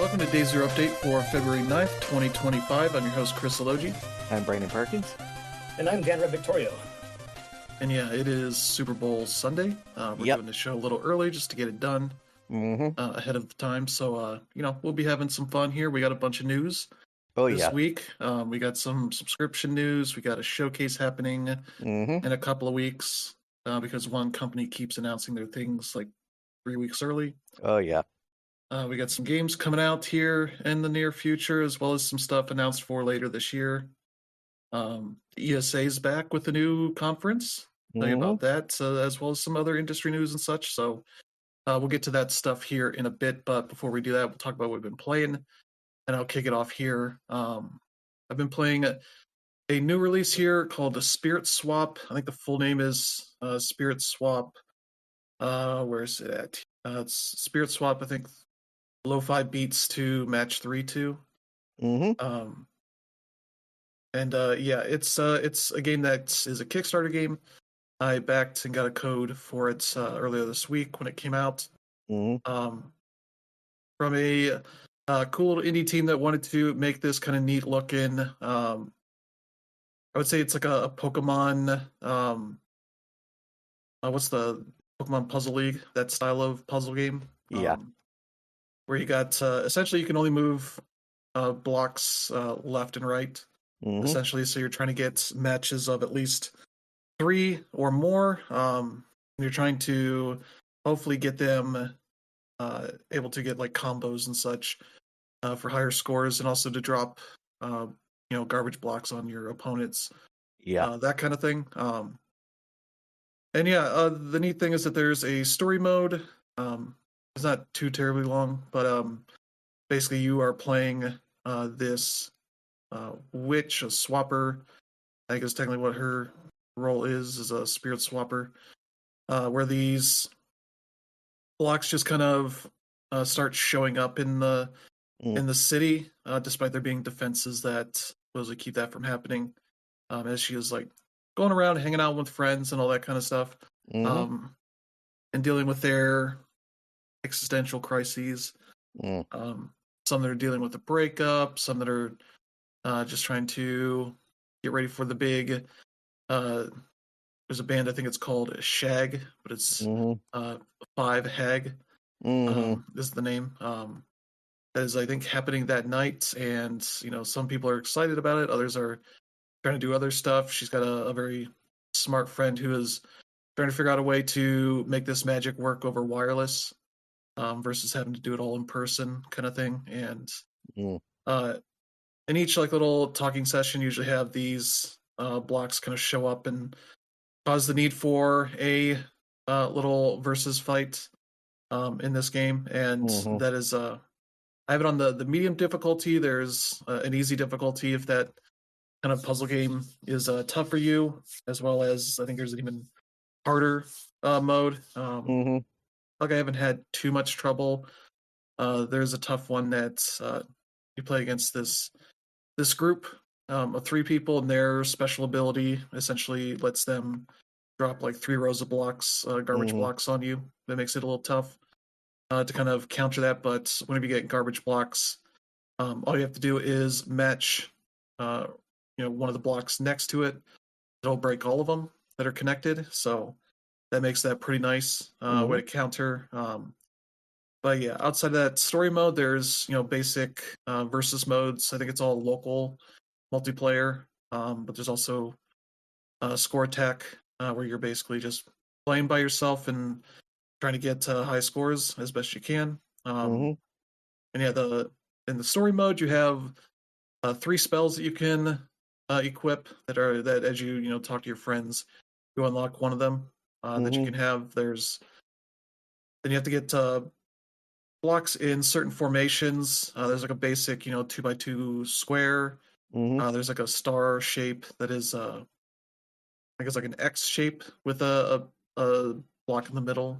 Welcome to Day Zero Update for February 9th, 2025. I'm your host, Chris Elogi. I'm Brandon Perkins. And I'm Ganra Victorio. And yeah, it is Super Bowl Sunday. We're doing the show a little early just to get it done ahead of the time. So, we'll be having some fun here. We got a bunch of news this week. We got some subscription news. We got a showcase happening in a couple of weeks because one company keeps announcing their things like 3 weeks early. Oh, yeah. We got some games coming out here in the near future, as well as some stuff announced for later this year. ESA's back with a new conference. Tell you about that, as well as some other industry news and such. So we'll get to that stuff here in a bit. But before we do that, we'll talk about what we've been playing, and I'll kick it off here. I've been playing a new release here called the Spirit Swap. I think the full name is Spirit Swap. Where is it at? It's Spirit Swap, I think. Lo-fi beats to match 3-2. It's a game that is a Kickstarter game. I backed and got a code for it earlier this week when it came out. From a cool little indie team that wanted to make this kind of neat looking. I would say it's like a Pokemon. What's the Pokemon Puzzle League? That style of puzzle game. Where you got essentially you can only move blocks left and right, essentially. So you're trying to get matches of at least 3 or more. You're trying to hopefully get them able to get like combos and such for higher scores, and also to drop garbage blocks on your opponents. That kind of thing. The neat thing is that there's a story mode. It's not too terribly long, but basically you are playing this witch, a swapper. I think is technically what her role is a spirit swapper, where these blocks just kind of start showing up in the city, despite there being defenses that supposedly keep that from happening. As she is like going around hanging out with friends and all that kind of stuff, and dealing with their existential crises. Some that are dealing with a breakup, some that are just trying to get ready for the big there's a band, I think it's called Shag, but it's 5 Hag is the name. That is, I think, happening that night, and some people are excited about it, others are trying to do other stuff. She's got a very smart friend who is trying to figure out a way to make this magic work over wireless, versus having to do it all in person kind of thing. And in each like little talking session, usually have these blocks kind of show up and cause the need for a little versus fight in this game. And that is I have it on the medium difficulty. There's an easy difficulty if that kind of puzzle game is tough for you, as well as I think there's an even harder mode. I haven't had too much trouble. There's a tough one that you play against this group of 3 people, and their special ability essentially lets them drop like 3 rows of blocks, garbage blocks on you. That makes it a little tough to kind of counter that. But whenever you get garbage blocks, all you have to do is match one of the blocks next to it. It'll break all of them that are connected. So that makes that pretty nice way to counter. But yeah, outside of that story mode, there's basic versus modes. I think it's all local multiplayer, but there's also score attack, where you're basically just playing by yourself and trying to get high scores as best you can. And yeah, in the story mode, you have 3 spells that you can equip that as you talk to your friends, you unlock one of them. That you can have. Then you have to get blocks in certain formations. There's like a basic 2x2 square. There's like a star shape that is I think it's like an X shape with a block in the middle.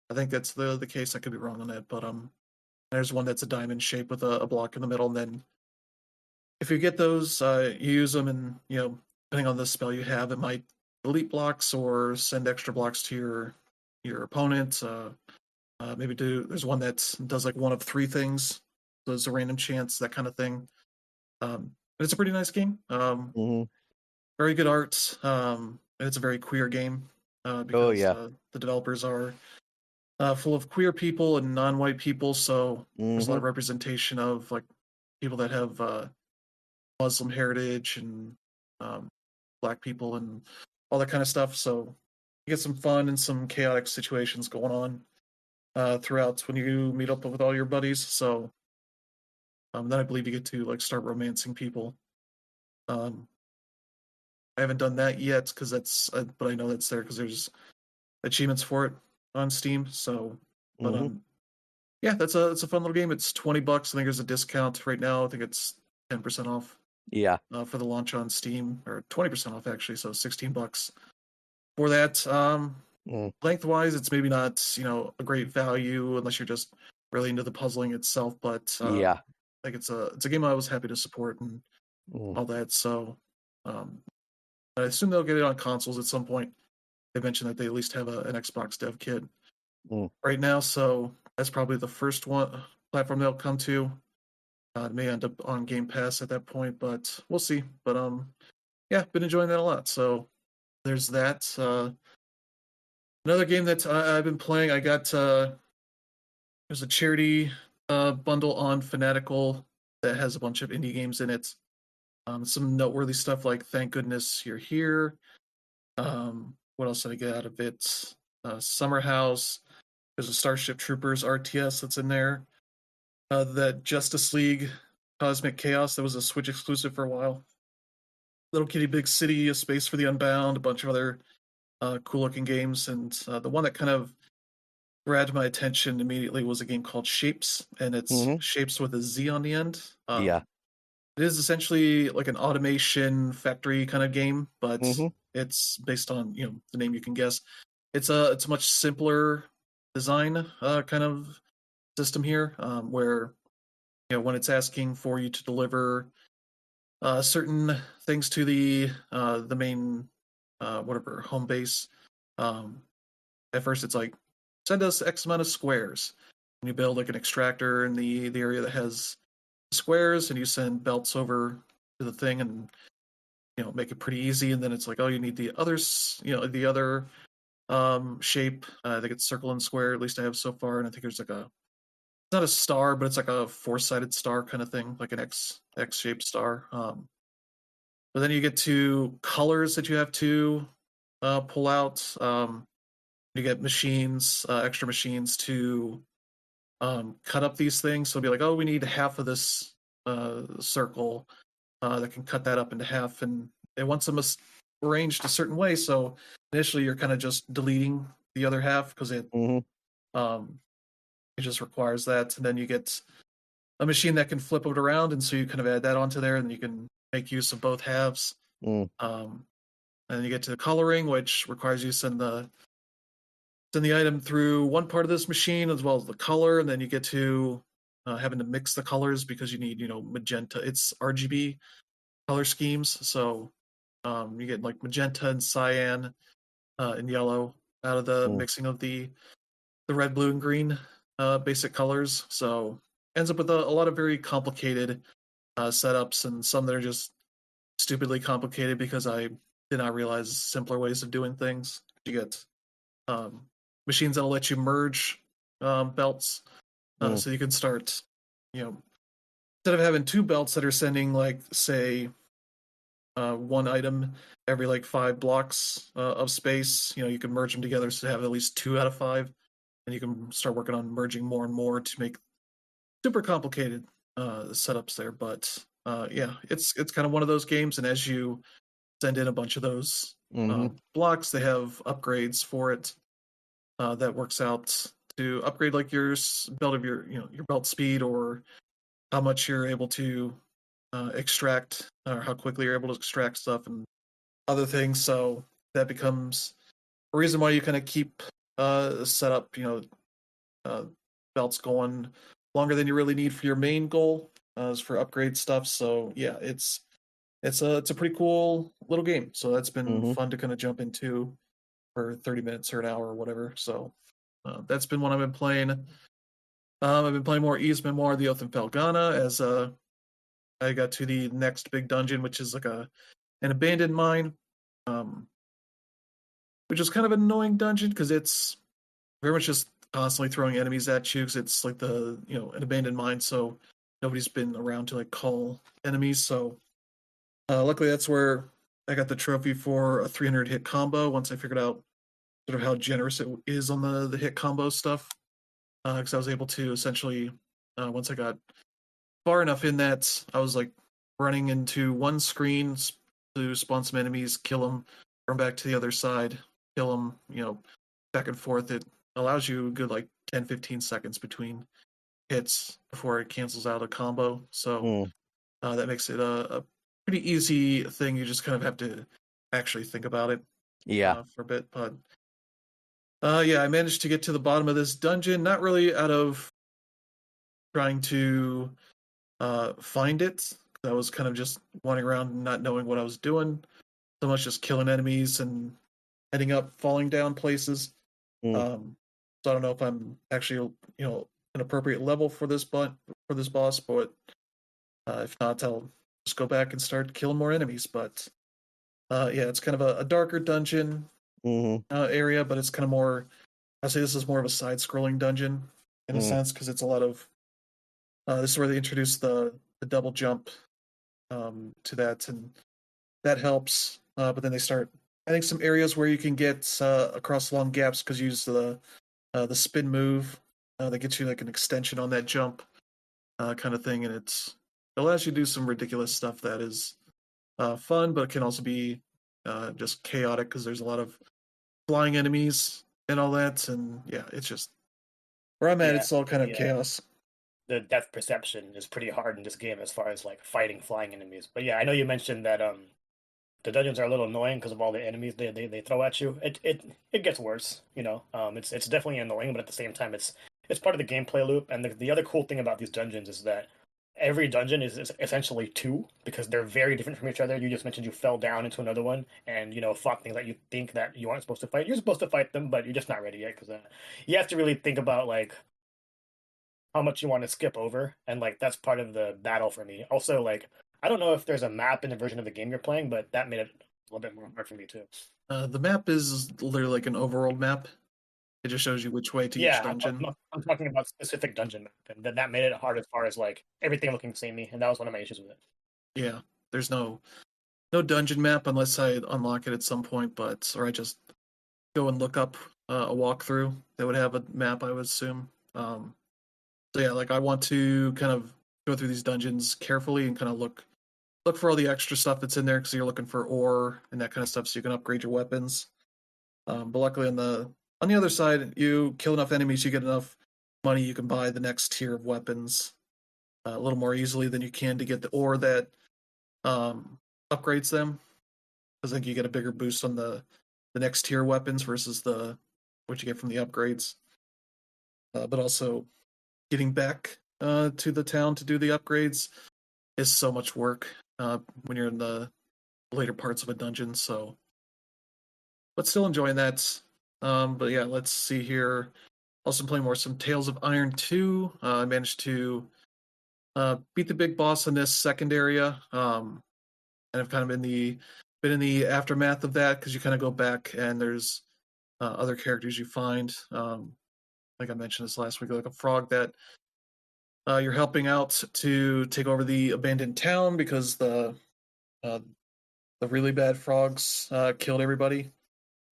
I think that's the case. I could be wrong on that, but there's one that's a diamond shape with a block in the middle. And then if you get those, you use them, and depending on the spell you have, it might delete blocks or send extra blocks to your opponent. There's one that does like one of 3 things there's a random chance, that kind of thing. But it's a pretty nice game. Very good art. And it's a very queer game because the developers are full of queer people and non-white people, so there's a lot of representation of like people that have Muslim heritage and black people and all that kind of stuff. So you get some fun and some chaotic situations going on throughout when you meet up with all your buddies. So then I believe you get to like start romancing people. I haven't done that yet because but I know that's there because there's achievements for it on Steam. So, but yeah, it's a fun little game. It's $20. I think there's a discount right now. I think it's 10% off. Yeah. For the launch on Steam, or 20% off actually. So $16 for that. Lengthwise, it's maybe not a great value unless you're just really into the puzzling itself. But yeah, like it's a game I was happy to support and all that. So I assume they'll get it on consoles at some point. They mentioned that they at least have an Xbox dev kit right now, so that's probably the first platform they'll come to. It may end up on Game Pass at that point, but we'll see. But yeah, been enjoying that a lot. So there's that. Another game that I've been playing, I got there's a charity bundle on Fanatical that has a bunch of indie games in it. Some noteworthy stuff like Thank Goodness You're Here. What else did I get out of it? Summer House. There's a Starship Troopers RTS that's in there. That Justice League Cosmic Chaos that was a Switch exclusive for a while. Little Kitty Big City, A Space for the Unbound, a bunch of other cool looking games. And the one that kind of grabbed my attention immediately was a game called Shapes, and it's Shapes with a Z on the end. It is essentially like an automation factory kind of game, but it's based on the name you can guess. It's a much simpler design kind of system here, where when it's asking for you to deliver certain things to the main whatever home base. At first, it's like send us X amount of squares, and you build like an extractor in the area that has squares, and you send belts over to the thing and make it pretty easy. And then it's like, oh, you need the others, the other shape. I think it's circle and square, at least I have so far. And I think there's like it's not a star, but it's like a four-sided star kind of thing, like an X-shaped star. But then you get to colors that you have to pull out. You get machines, extra machines to cut up these things. So it'll be like, oh, we need half of this circle that can cut that up into half, and it wants them arranged a certain way. So initially, you're kind of just deleting the other half because it just requires that, and then you get a machine that can flip it around, and so you kind of add that onto there, and you can make use of both halves. And then you get to the coloring, which requires you to send the item through one part of this machine as well as the color, and then you get to having to mix the colors because you need magenta. It's RGB color schemes, so you get like magenta and cyan and yellow out of the mixing of the red, blue, and green basic colors. So ends up with a lot of very complicated setups, and some that are just stupidly complicated because I did not realize simpler ways of doing things. You get machines that'll let you merge belts, so you can start, instead of having two belts that are sending like say one item every like 5 blocks of space, you can merge them together to have at least 2 out of 5, and you can start working on merging more and more to make super complicated setups there. But yeah, it's kind of one of those games, and as you send in a bunch of those blocks, they have upgrades for it that works out to upgrade like your belt of your belt speed, or how much you're able to extract, or how quickly you're able to extract stuff and other things. So that becomes a reason why you kind of keep set up belts going longer than you really need for your main goal is for upgrade stuff. So yeah, it's a pretty cool little game. So that's been fun to kind of jump into for 30 minutes or an hour or whatever. So that's been what I've been playing. I've been playing more Ys Memoir, The Oath in Felghana, as I got to the next big dungeon, which is like an abandoned mine, um, which is kind of an annoying dungeon because it's very much just constantly throwing enemies at you because it's like an abandoned mine, so nobody's been around to like call enemies. So luckily, that's where I got the trophy for a 300 hit combo once I figured out sort of how generous it is on the hit combo stuff. Because I was able to essentially, once I got far enough in that, I was like running into one screen to spawn some enemies, kill them, run back to the other side, kill them, back and forth. It allows you a good like 10, 15 seconds between hits before it cancels out a combo. So Mm. that makes it a pretty easy thing. You just kind of have to actually think about it for a bit. But yeah, I managed to get to the bottom of this dungeon, not really out of trying to find it. I was kind of just wandering around not knowing what I was doing. So much just killing enemies and heading up, falling down places. So I don't know if I'm actually, an appropriate level for this boss, but if not, I'll just go back and start killing more enemies. But yeah, it's kind of a darker dungeon area, but it's kind of more. I say this is more of a side-scrolling dungeon in a sense because it's a lot of. This is where they introduce the double jump to that, and that helps. But then they start adding some areas where you can get across long gaps because you use the spin move that gets you like an extension on that jump kind of thing, and it allows you to do some ridiculous stuff that is fun, but it can also be just chaotic because there's a lot of flying enemies and all that, and yeah, it's just where I'm at. It's all kind of chaos. The depth perception is pretty hard in this game as far as like fighting flying enemies. But yeah, I know you mentioned that the dungeons are a little annoying because of all the enemies they throw at you. It gets worse, it's definitely annoying, but at the same time it's part of the gameplay loop. And the other cool thing about these dungeons is that every dungeon is essentially two because they're very different from each other. You just mentioned you fell down into another one and fought things that you think that you aren't supposed to fight. You're supposed to fight them, but you're just not ready yet because you have to really think about like how much you want to skip over, and like that's part of the battle for me. Also, like I don't know if there's a map in the version of the game you're playing, but that made it a little bit more hard for me too. The map is literally like an overworld map. It just shows you which way to each dungeon. I'm talking about specific dungeon map, and that made it hard as far as like everything looking samey, and that was one of my issues with it. Yeah, there's no dungeon map unless I unlock it at some point, or I just go and look up a walkthrough that would have a map, I would assume. So yeah, like I want to kind of go through these dungeons carefully and kind of look for all the extra stuff that's in there because you're looking for ore and that kind of stuff so you can upgrade your weapons. But luckily on the other side, you kill enough enemies, you get enough money, you can buy the next tier of weapons a little more easily than you can to get the ore that upgrades them. I think you get a bigger boost on the next tier weapons versus what you get from the upgrades. But also getting back to the town to do the upgrades is so much work when you're in the later parts of a dungeon. So, but still enjoying that. But yeah, let's see here. Also playing some Tales of Iron 2. I managed to beat the big boss in this second area. And I've kind of been in the aftermath of that because you kind of go back and there's other characters you find. Like I mentioned this last week, like a frog that you're helping out to take over the abandoned town because the really bad frogs killed everybody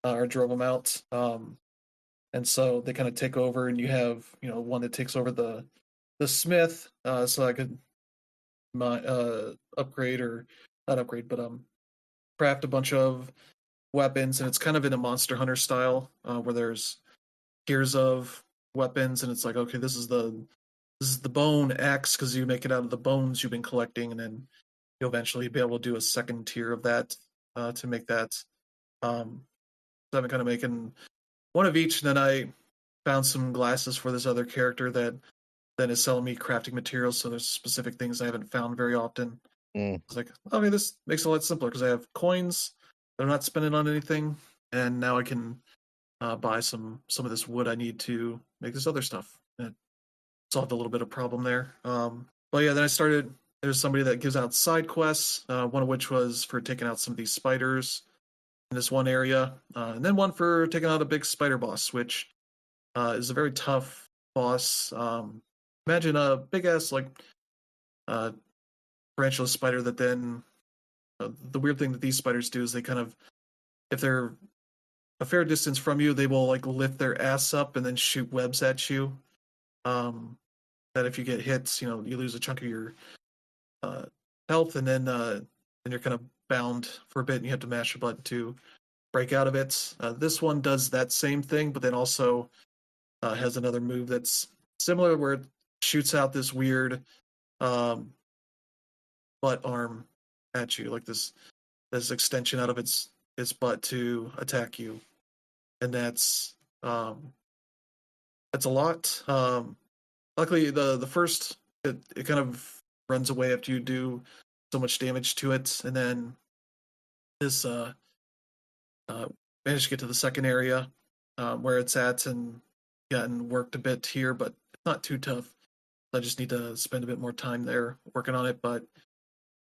or drove them out. And so they kind of take over, and you have one that takes over the smith, so I could upgrade or not upgrade, but craft a bunch of weapons, and it's kind of in a Monster Hunter style where there's tiers of weapons, and it's like, okay, this is the bone axe because you make it out of the bones you've been collecting, and then you'll eventually be able to do a second tier of that to make that. So I've been kind of making one of each, and then I found some glasses for this other character that then is selling me crafting materials. So there's specific things I haven't found very often. It's like, okay, this makes it a lot simpler because I have coins that I'm not spending on anything, and now I can buy some of this wood I need to make this other stuff. And solved a little bit of problem there. But yeah, then I started. There's somebody that gives out side quests, one of which was for taking out some of these spiders in this one area, and then one for taking out a big spider boss, which is a very tough boss. Imagine a big ass like uh, tarantula spider that then the weird thing that these spiders do is they kind of, if they're a fair distance from you, they will like lift their ass up and then shoot webs at you. Um, that if you get hits, you lose a chunk of your uh, health, and then you're kind of bound for a bit, and you have to mash a button to break out of it. This one does that same thing, but then also has another move that's similar, where it shoots out this weird um, butt arm at you, like this extension out of its butt to attack you, and that's a lot. Luckily, the first it kind of runs away after you do so much damage to it, and then this uh, managed to get to the second area where it's at, and gotten worked a bit here, but it's not too tough. I just need to spend a bit more time there working on it, but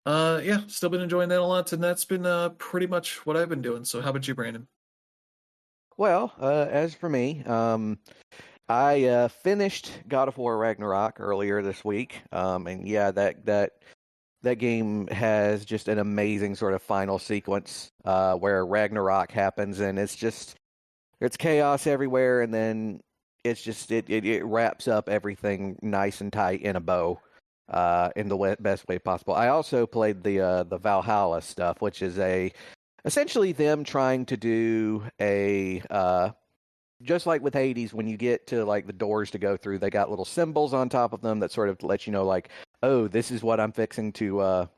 yeah, still been enjoying that a lot, and that's been pretty much what I've been doing. So, how about you, Brandon? Well, as for me, I finished God of War Ragnarok earlier this week, and yeah, that game has just an amazing sort of final sequence where Ragnarok happens, and it's chaos everywhere, and then it wraps up everything nice and tight in a bow, in the best way possible. I also played the Valhalla stuff, which is essentially them trying to do just like with Hades, when you get to like the doors to go through, they got little symbols on top of them that sort of let you know, like, oh, this is what I'm fixing to,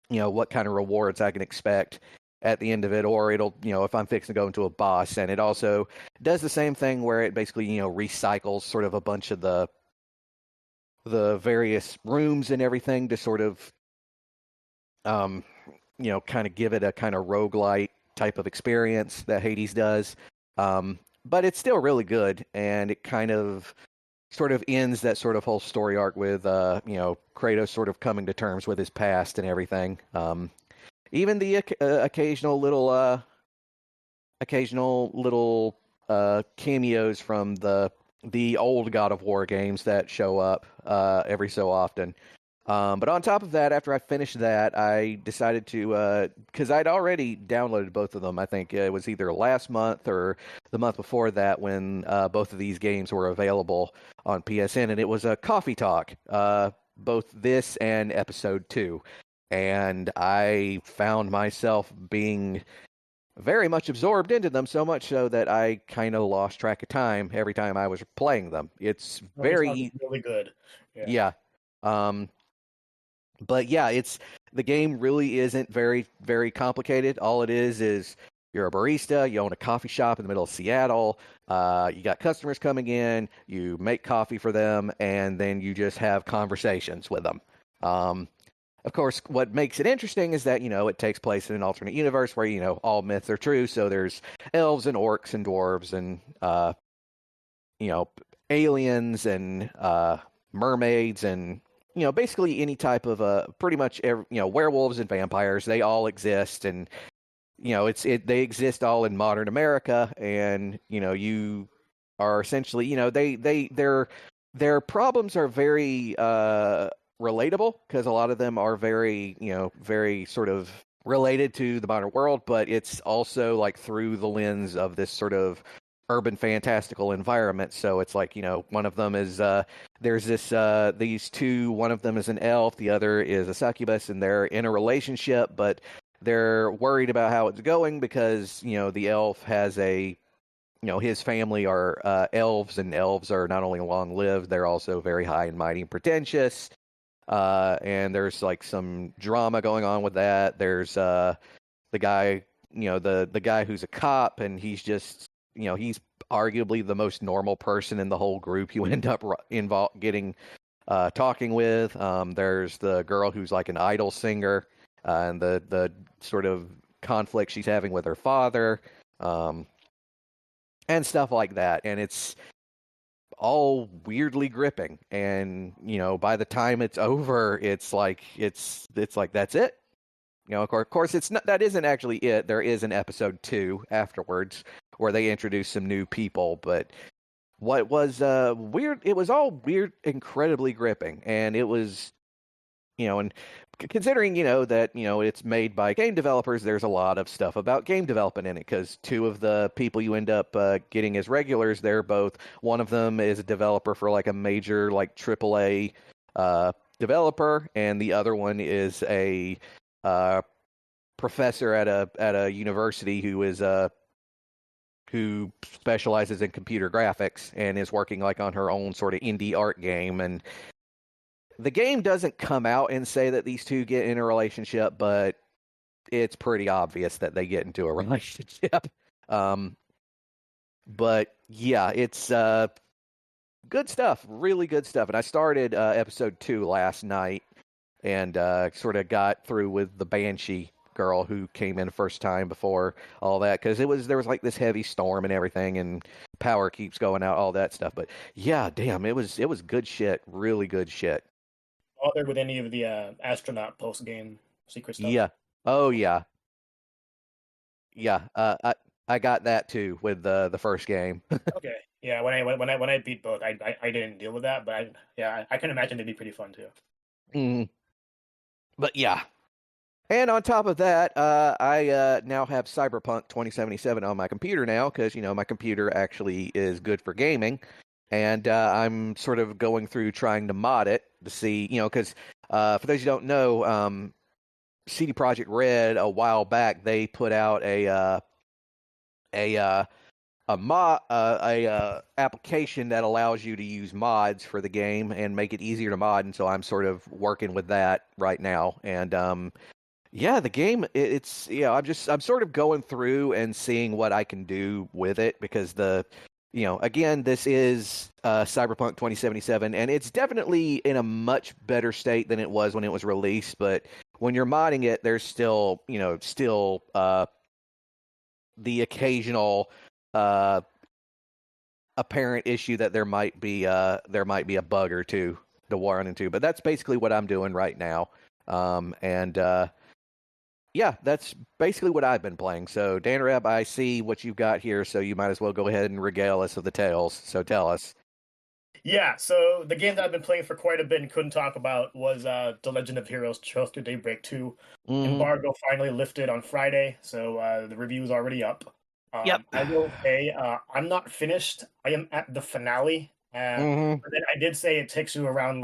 what kind of rewards I can expect at the end of it, or it'll, if I'm fixing to go into a boss. And it also does the same thing where it basically, recycles sort of a bunch of the various rooms and everything to sort of, kind of give it a kind of roguelite type of experience that Hades does. But it's still really good, and it kind of sort of ends that sort of whole story arc with, Kratos sort of coming to terms with his past and everything. Even the occasional little cameos from the old God of War games that show up every so often. But on top of that, after I finished that, I decided to, because I'd already downloaded both of them. I think it was either last month or the month before that when both of these games were available on PSN, and it was a Coffee Talk, both this and Episode 2. And I found myself being very much absorbed into them, so much so that I kind of lost track of time every time I was playing them. It's very... really good. Yeah. But yeah, the game really isn't very, very complicated. All it is you're a barista, you own a coffee shop in the middle of Seattle, you got customers coming in, you make coffee for them, and then you just have conversations with them. Of course, what makes it interesting is that, it takes place in an alternate universe where, all myths are true. So there's elves and orcs and dwarves and, aliens and mermaids and, basically any type of pretty much werewolves and vampires. They all exist, and they exist all in modern America, and you are essentially their problems are very relatable, because a lot of them are very very sort of related to the modern world, but it's also like through the lens of this sort of urban fantastical environment. So it's like, one of them is there's these two, one of them is an elf, the other is a succubus, and they're in a relationship, but they're worried about how it's going because the elf has his family are elves, and elves are not only long lived, they're also very high and mighty and pretentious. And there's like some drama going on with that. There's the guy, the guy who's a cop, and he's just he's arguably the most normal person in the whole group you end up talking with. There's the girl who's like an idol singer, and the sort of conflict she's having with her father, and stuff like that. And it's all weirdly gripping. And, by the time it's over, it's like that's it. Of course, that isn't actually it. There is an episode 2 afterwards where they introduce some new people, but what was weird, it was all weird, incredibly gripping, and it was, and considering, that, it's made by game developers, there's a lot of stuff about game development in it, because 2 of the people you end up getting as regulars, one of them is a developer for like a major like AAA developer, and the other one is a professor at a university who specializes in computer graphics and is working like on her own sort of indie art game. And the game doesn't come out and say that these 2 get in a relationship, but it's pretty obvious that they get into a relationship. But yeah, it's good stuff, really good stuff. And I started episode 2 last night, and sort of got through with the Banshee girl who came in first time before all that, because there was like this heavy storm and everything, and power keeps going out, all that stuff. But yeah, damn, it was good shit, really good shit. Bothered with any of the astronaut post game secret stuff? Yeah. Oh yeah. Yeah. I got that too with the first game. Okay. Yeah. When I beat both, I didn't deal with that, but I can imagine it'd be pretty fun too. Mm. But yeah. And on top of that, I now have Cyberpunk 2077 on my computer now, because, my computer actually is good for gaming. And I'm sort of going through trying to mod it to see, because for those who don't know, CD Projekt Red a while back, they put out a application that allows you to use mods for the game and make it easier to mod. And so I'm sort of working with that right now. And yeah, the game, it's, I'm sort of going through and seeing what I can do with it, because again, this is Cyberpunk 2077, and it's definitely in a much better state than it was when it was released. But when you're modding it, there's still the occasional apparent issue that there might be a bug or two to run into. But that's basically what I'm doing right now. Yeah, that's basically what I've been playing. So, Danreb, I see what you've got here, so you might as well go ahead and regale us of the tales. So tell us. Yeah, so the game that I've been playing for quite a bit and couldn't talk about was The Legend of Heroes Trails Through Daybreak 2. Mm-hmm. Embargo finally lifted on Friday, so the review is already up. Yep. I will say I'm not finished. I am at the finale. But then I did say it takes you around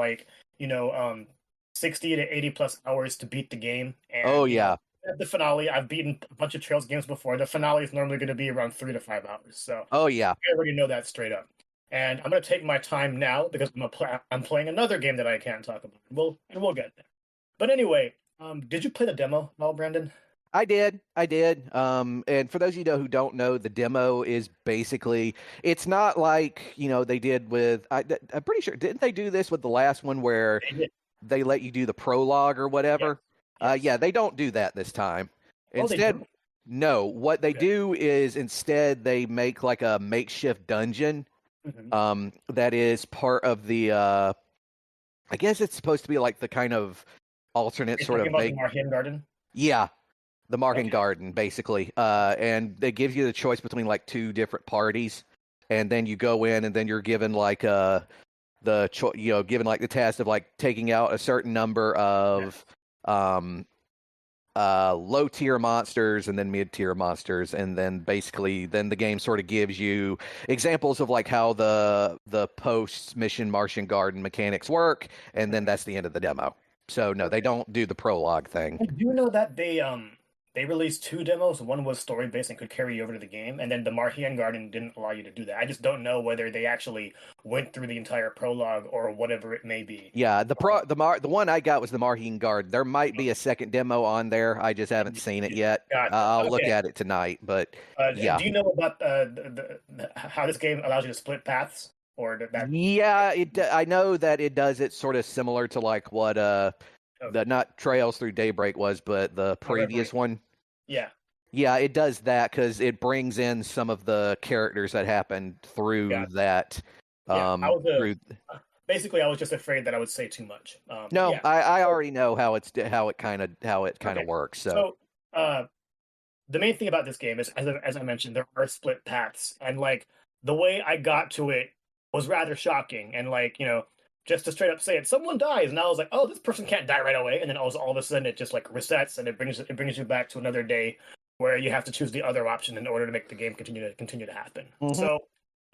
60 to 80 plus hours to beat the game. And, yeah. At the finale, I've beaten a bunch of Trails games before. The finale is normally going to be around 3 to 5 hours. So yeah. I already know that straight up. And I'm going to take my time now because I'm playing another game that I can't talk about. We'll get there. But anyway, did you play the demo at all, Brandon? I did. And for those of you who don't know, the demo is basically, it's not like, they did with, I'm pretty sure, didn't they do this with the last one where they let you do the prologue or whatever? Yes. Yeah, they don't do that this time. Instead, no, what they do is instead they make like a makeshift dungeon that is part of the, I guess it's supposed to be like the kind of alternate sort of... the Marhian Garden? Yeah, the Marhian Garden, basically. And it gives you the choice between like 2 different parties. And then you go in and then you're given like given like the task of like taking out a certain number of low tier monsters and then mid tier monsters, and then basically then the game sort of gives you examples of like how the post mission Martian Garden mechanics work, and then that's the end of the demo. So no, they don't do the prologue thing. I do know that they released 2 demos. One was story based and could carry you over to the game, and then the Marhian Garden didn't allow you to do that. I just don't know whether they actually went through the entire prologue or whatever it may be. Yeah, the one I got was the Marhian Garden. There might be a second demo on there. I just haven't seen it yet. I'll look at it tonight. But yeah, do you know about how this game allows you to split paths? Or that... Yeah, I know that it does it sort of similar to like what the not Trails Through Daybreak was, but the previous one. Yeah. Yeah, it does that because it brings in some of the characters that happened through that Yeah, I was through. basically I was just afraid that I would say too much. No, Yeah. I So, already know how it kind of okay. works. So So uh, the main thing about this game is, as I mentioned, there are split paths, and like the way I got to it was rather shocking. And like just to straight up say it, someone dies, and I was like, oh, this person can't die right away, and then all of a sudden it just like resets and it brings you back to another day where you have to choose the other option in order to make the game continue to happen. Mhm. So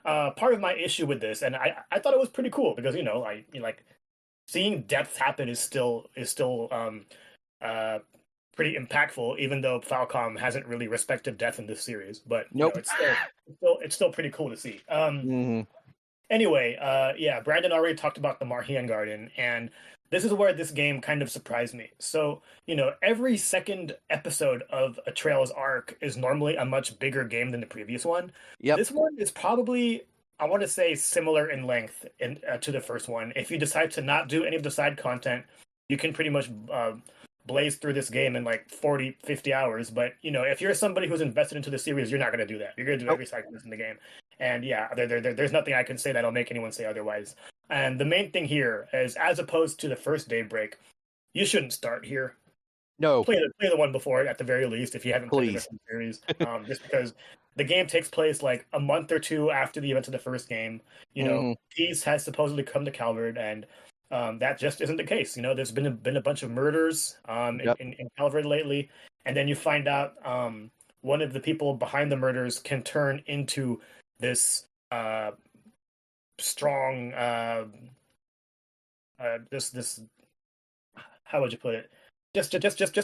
part of my issue with this, and I thought it was pretty cool because like seeing deaths happen is still uh pretty impactful, even though Falcom hasn't really respected death in this series. But Nope. it's still pretty cool to see. Hmm. Anyway, yeah, Brandon already talked about the Marhian Garden, and this is where this game kind of surprised me. So, every second episode of a Trails arc is normally a much bigger game than the previous one. Yep. This one is probably, I want to say, similar in length to the first one. If you decide to not do any of the side content, you can pretty much blaze through this game in like 40, 50 hours. But, if you're somebody who's invested into the series, you're not going to do that. You're going to do Nope. every side quest in the game. And yeah, there's nothing I can say that'll make anyone say otherwise. And the main thing here is, as opposed to the first Daybreak, you shouldn't start here. No, Play the one before it at the very least if you haven't played the rest of the series. Just because the game takes place like a month or two after the events of the first game. Mhm. Peace has supposedly come to Calvard, and that just isn't the case. There's been a bunch of murders Yep. in Calvard lately, and then you find out one of the people behind the murders can turn into this strong this how would you put it, just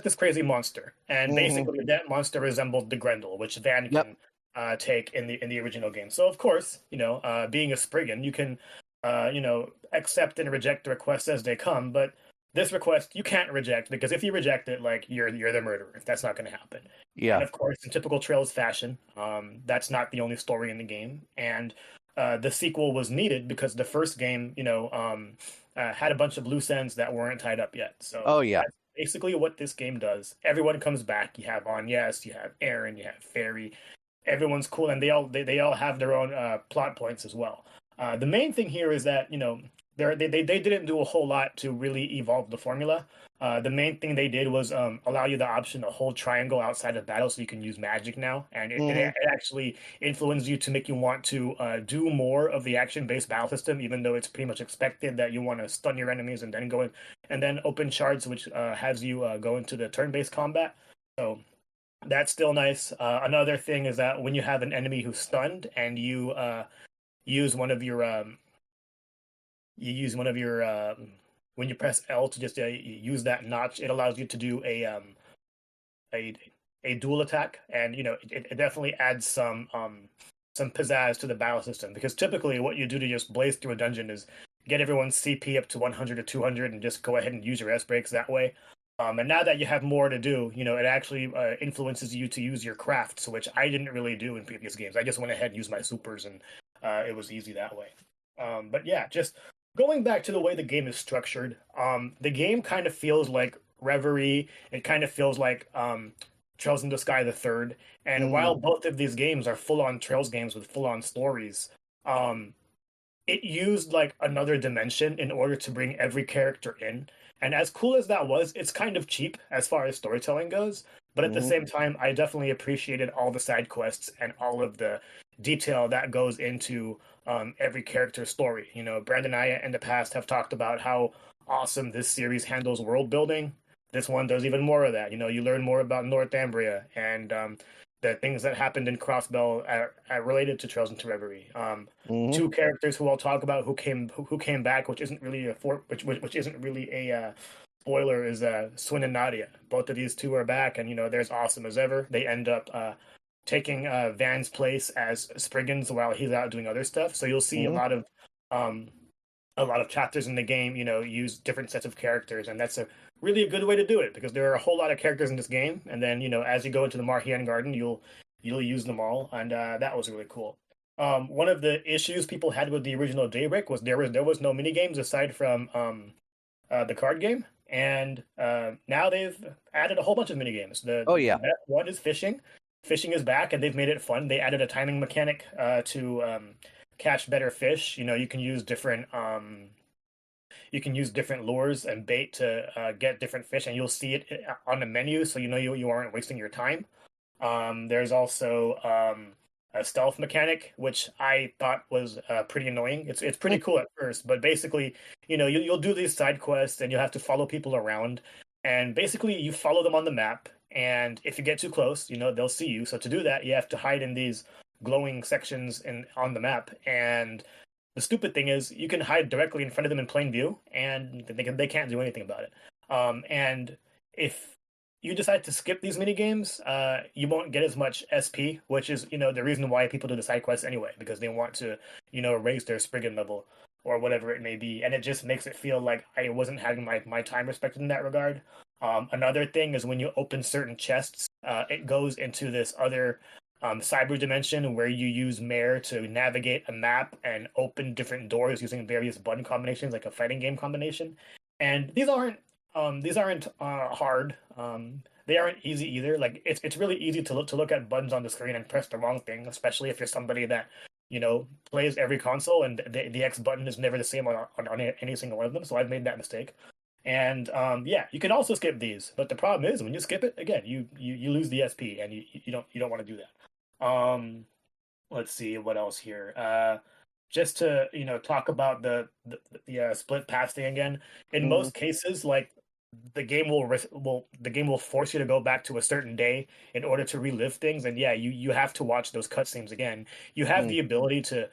this crazy monster, and Mhm. basically that monster resembled the Grendel, which Van Yep. can take in the original game. So of course, being a Spriggan, you can accept and reject the requests as they come, but this request you can't reject, because if you reject it, like you're the murderer. That's not going to happen. Yeah. And of course, in typical Trails fashion, that's not the only story in the game. And the sequel was needed because the first game, had a bunch of loose ends that weren't tied up yet. So Oh yeah. that's basically what this game does. Everyone comes back. You have Yes, you have Aaron, you have Fairy. Everyone's cool, and they all have their own plot points as well. The main thing here is that they didn't do a whole lot to really evolve the formula. The main thing they did was allow you the option to hold triangle outside of battle, so you can use magic now, and it actually influences you to make you want to do more of the action-based battle system, even though it's pretty much expected that you want to stun your enemies and then go in, and then open shards, which has you go into the turn-based combat. So that's still nice. Another thing is that when you have an enemy who's stunned and you use one of your when you press L to just use that notch, it allows you to do a dual attack, and it definitely adds some pizzazz to the battle system, because typically what you do to just blaze through a dungeon is get everyone's CP up to 100 or 200 and just go ahead and use your S breaks that way. And now that you have more to do, it actually influences you to use your crafts, which I didn't really do in previous games. I just went ahead and used my supers, and it was easy that way. But yeah, just going back to the way the game is structured, the game kind of feels like Reverie. It kind of feels like Trails in the Sky the Third. And while both of these games are full-on Trails games with full-on stories, it used like another dimension in order to bring every character in. And as cool as that was, it's kind of cheap as far as storytelling goes. But at the same time, I definitely appreciated all the side quests and all of the detail that goes into every character's story. Brandon and I in the past have talked about how awesome this series handles world building. This one does even more of that. You learn more about Northumbria and the things that happened in Crossbell are related to Trails into Reverie. Two characters who I'll talk about who came back, which isn't really which isn't really a spoiler, is Swin and Nadia. Both of these two are back, and they're as awesome as ever. They end up taking Van's place as Spriggans while he's out doing other stuff. So you'll see a lot of chapters in the game, use different sets of characters, and that's really a good way to do it, because there are a whole lot of characters in this game, and then as you go into the Marhian Garden, you'll use them all, and that was really cool. One of the issues people had with the original Daybreak was there was no mini games aside from the card game, and now they've added a whole bunch of mini games. The best one is fishing. Fishing is back, and they've made it fun. They added a timing mechanic to catch better fish, you can use different lures and bait to get different fish, and you'll see it on the menu, so you aren't wasting your time. There's also a stealth mechanic, which I thought was pretty annoying. It's pretty cool at first, but basically, you'll do these side quests and you'll have to follow people around, and basically you follow them on the map. And if you get too close, they'll see you. So to do that, you have to hide in these glowing sections on the map. And the stupid thing is, you can hide directly in front of them in plain view, and they can't do anything about it. And if you decide to skip these mini games, you won't get as much SP, which is the reason why people do the side quests anyway, because they want to raise their Spriggan level or whatever it may be, and it just makes it feel like I wasn't having my time respected in that regard. Another thing is, when you open certain chests, it goes into this other cyber dimension where you use Mare to navigate a map and open different doors using various button combinations, like a fighting game combination. And these aren't hard. They aren't easy either. Like it's really easy to look at buttons on the screen and press the wrong thing, especially if you're somebody that plays every console, and the X button is never the same on any single one of them. So I've made that mistake. And yeah, you can also skip these, but the problem is, when you skip it again, you lose the SP, and you don't want to do that. Let's see what else here. Just to talk about the split pass thing again. In most cases, like, the game will force you to go back to a certain day in order to relive things, and yeah, you have to watch those cutscenes again. You have the ability to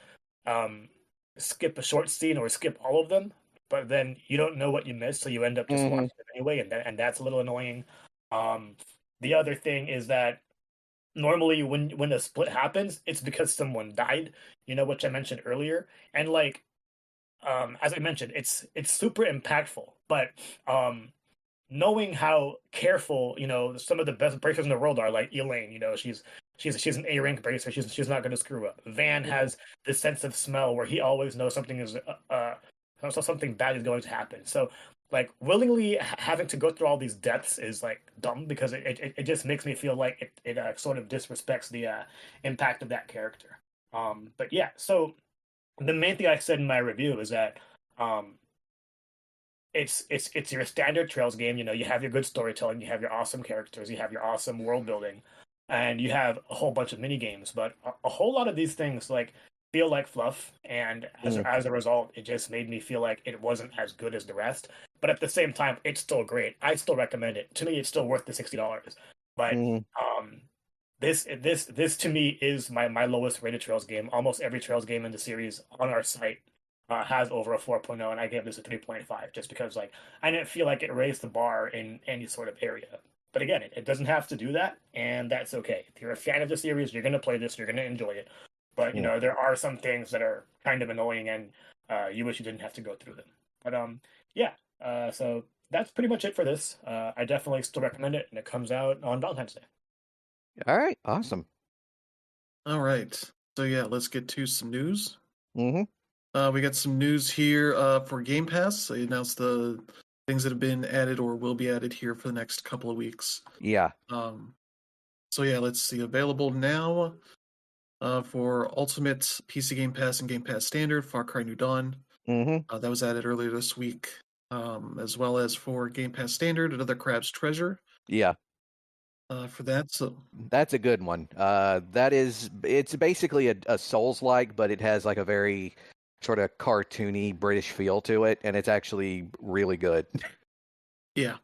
skip a short scene or skip all of them, but then you don't know what you missed, so you end up just watching it anyway, and that's a little annoying. The other thing is that normally when a split happens, it's because someone died, which I mentioned earlier, and like as I mentioned, it's super impactful, but knowing how careful some of the best bracers in the world are, like Elaine, she's an A rank bracer, she's not going to screw up. Van has this sense of smell where he always knows something bad is going to happen. So like, willingly having to go through all these deaths is like dumb, because it just makes me feel like it sort of disrespects the impact of that character. But yeah, so the main thing I said in my review is that it's your standard Trails game. You have your good storytelling, you have your awesome characters, you have your awesome world building, and you have a whole bunch of mini games. But a whole lot of these things like feel like fluff, and as a result, it just made me feel like it wasn't as good as the rest. But at the same time, it's still great. I still recommend it. To me, it's still worth the $60. But this to me is my lowest rated Trails game. Almost every Trails game in the series on our site has over a 4.0, and I gave this a 3.5 just because, like, I didn't feel like it raised the bar in any sort of area. But again, it doesn't have to do that, and that's okay. If you're a fan of the series, you're going to play this, you're going to enjoy it. But there are some things that are kind of annoying, and you wish you didn't have to go through them. But yeah. So that's pretty much it for this. I definitely still recommend it, and it comes out on Valentine's Day. All right, awesome. All right. So yeah, let's get to some news. Mm-hmm. We got some news here for Game Pass. They announced the things that have been added or will be added here for the next couple of weeks. Yeah. So yeah, let's see. Available now for Ultimate, PC Game Pass, and Game Pass Standard, Far Cry New Dawn. Mm-hmm. That was added earlier this week. As well as for Game Pass Standard, another Crab's Treasure. Yeah. For that, so that's a good one. It's basically a Souls-like, but it has like a very sort of cartoony British feel to it, and it's actually really good. Yeah.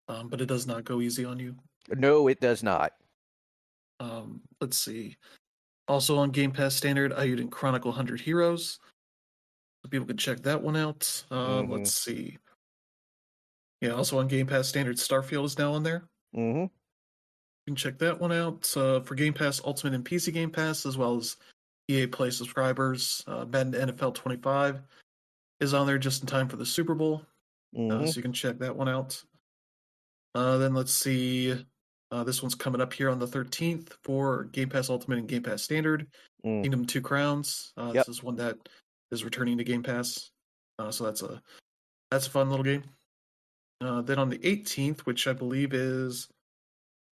But it does not go easy on you. No, it does not. Let's see. Also on Game Pass Standard, Ayuden Chronicle 100 Heroes. So people can check that one out. Let's see. Yeah, also on Game Pass Standard, Starfield is now on there. Mm-hmm. You can check that one out. For Game Pass Ultimate and PC Game Pass, as well as EA Play subscribers, Madden NFL 25 is on there just in time for the Super Bowl. So you can check that one out. Then let's see. This one's coming up here on the 13th for Game Pass Ultimate and Game Pass Standard. Kingdom 2 Crowns. This is one that is returning to Game Pass. So that's a fun little game. Then on the 18th, which I believe is,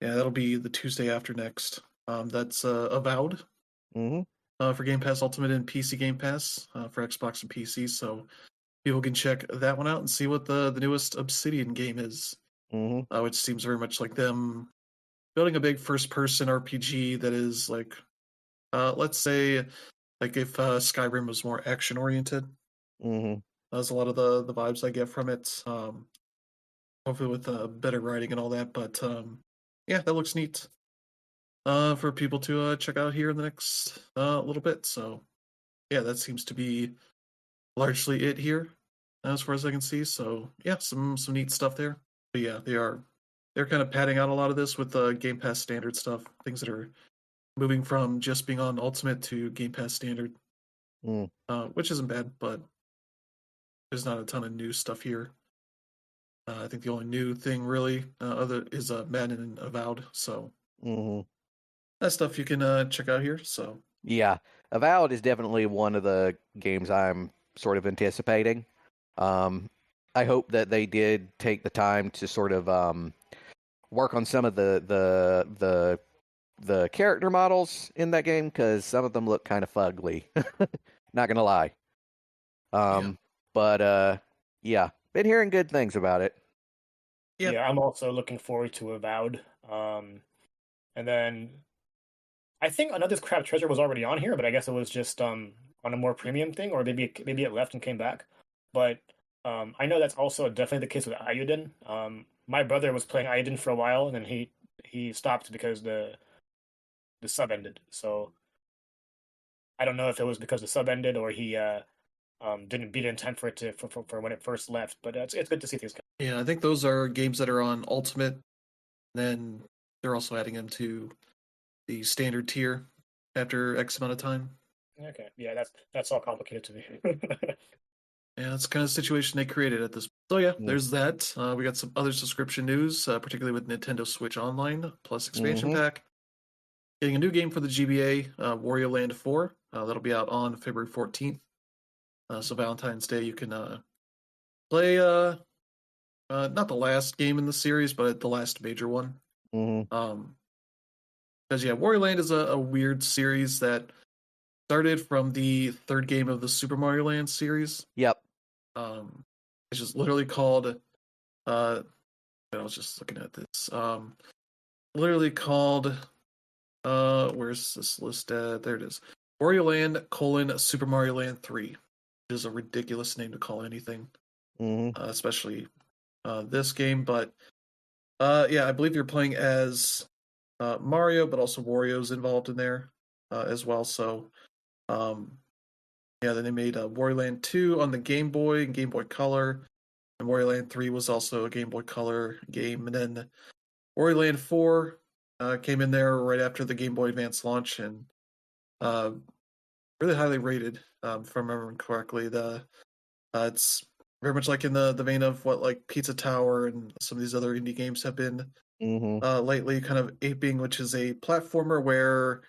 that'll be the Tuesday after next. That's Avowed. for Game Pass Ultimate and PC Game Pass for Xbox and PC. So people can check that one out and see what the newest Obsidian game is, which seems very much like them building a big first-person RPG that is like, let's say, like if Skyrim was more action-oriented. That's a lot of the vibes I get from it. Hopefully with better writing and all that. But yeah, that looks neat for people to check out here in the next little bit. So yeah, that seems to be largely it here as far as I can see. So yeah, some neat stuff there. But yeah, they're kind of padding out a lot of this with the Game Pass standard stuff, things that are moving from just being on Ultimate to Game Pass standard, which isn't bad, but there's not a ton of new stuff here. I think the only new thing really other is Madden and Avowed. So that stuff you can check out here. So yeah, Avowed is definitely one of the games I'm sort of anticipating. I hope that they did take the time to sort of work on some of the character models in that game, because some of them look kind of fugly. Not gonna lie. But yeah, been hearing good things about it. Yeah, I'm also looking forward to Avowed. And then I think Another Crab Treasure was already on here, but I guess it was just on a more premium thing, or maybe it left and came back. But I know that's also definitely the case with Ayuden. My brother was playing Ayuden for a while, and then he stopped because the sub ended. So I don't know if it was because the sub ended or he didn't beat intent for it for when it first left. But it's good to see things. Yeah, I think those are games that are on Ultimate. Then they're also adding them to the standard tier after X amount of time. Okay, yeah, that's all complicated to me. Yeah, that's kind of the situation they created at this. So yeah, there's that. We got some other subscription news, particularly with Nintendo Switch Online Plus expansion pack. Getting a new game for the GBA, Wario Land 4. That'll be out on February 14th. So Valentine's Day, you can play not the last game in the series, but the last major one. Because yeah, Wario Land is a weird series that started from the third game of the Super Mario Land series. Yep. It's just literally called. I was just looking at this. Literally called. Where's this list at? There it is. Wario Land: Super Mario Land 3. Which is a ridiculous name to call anything, especially this game. But yeah, I believe you're playing as Mario, but also Wario's involved in there as well. So yeah, then they made Wario Land 2 on the Game Boy and Game Boy Color. And Wario Land 3 was also a Game Boy Color game. And then Wario Land 4 came in there right after the Game Boy Advance launch and really highly rated, if I'm remembering correctly. It's very much like in the vein of what like Pizza Tower and some of these other indie games have been lately, kind of aping, which is a platformer where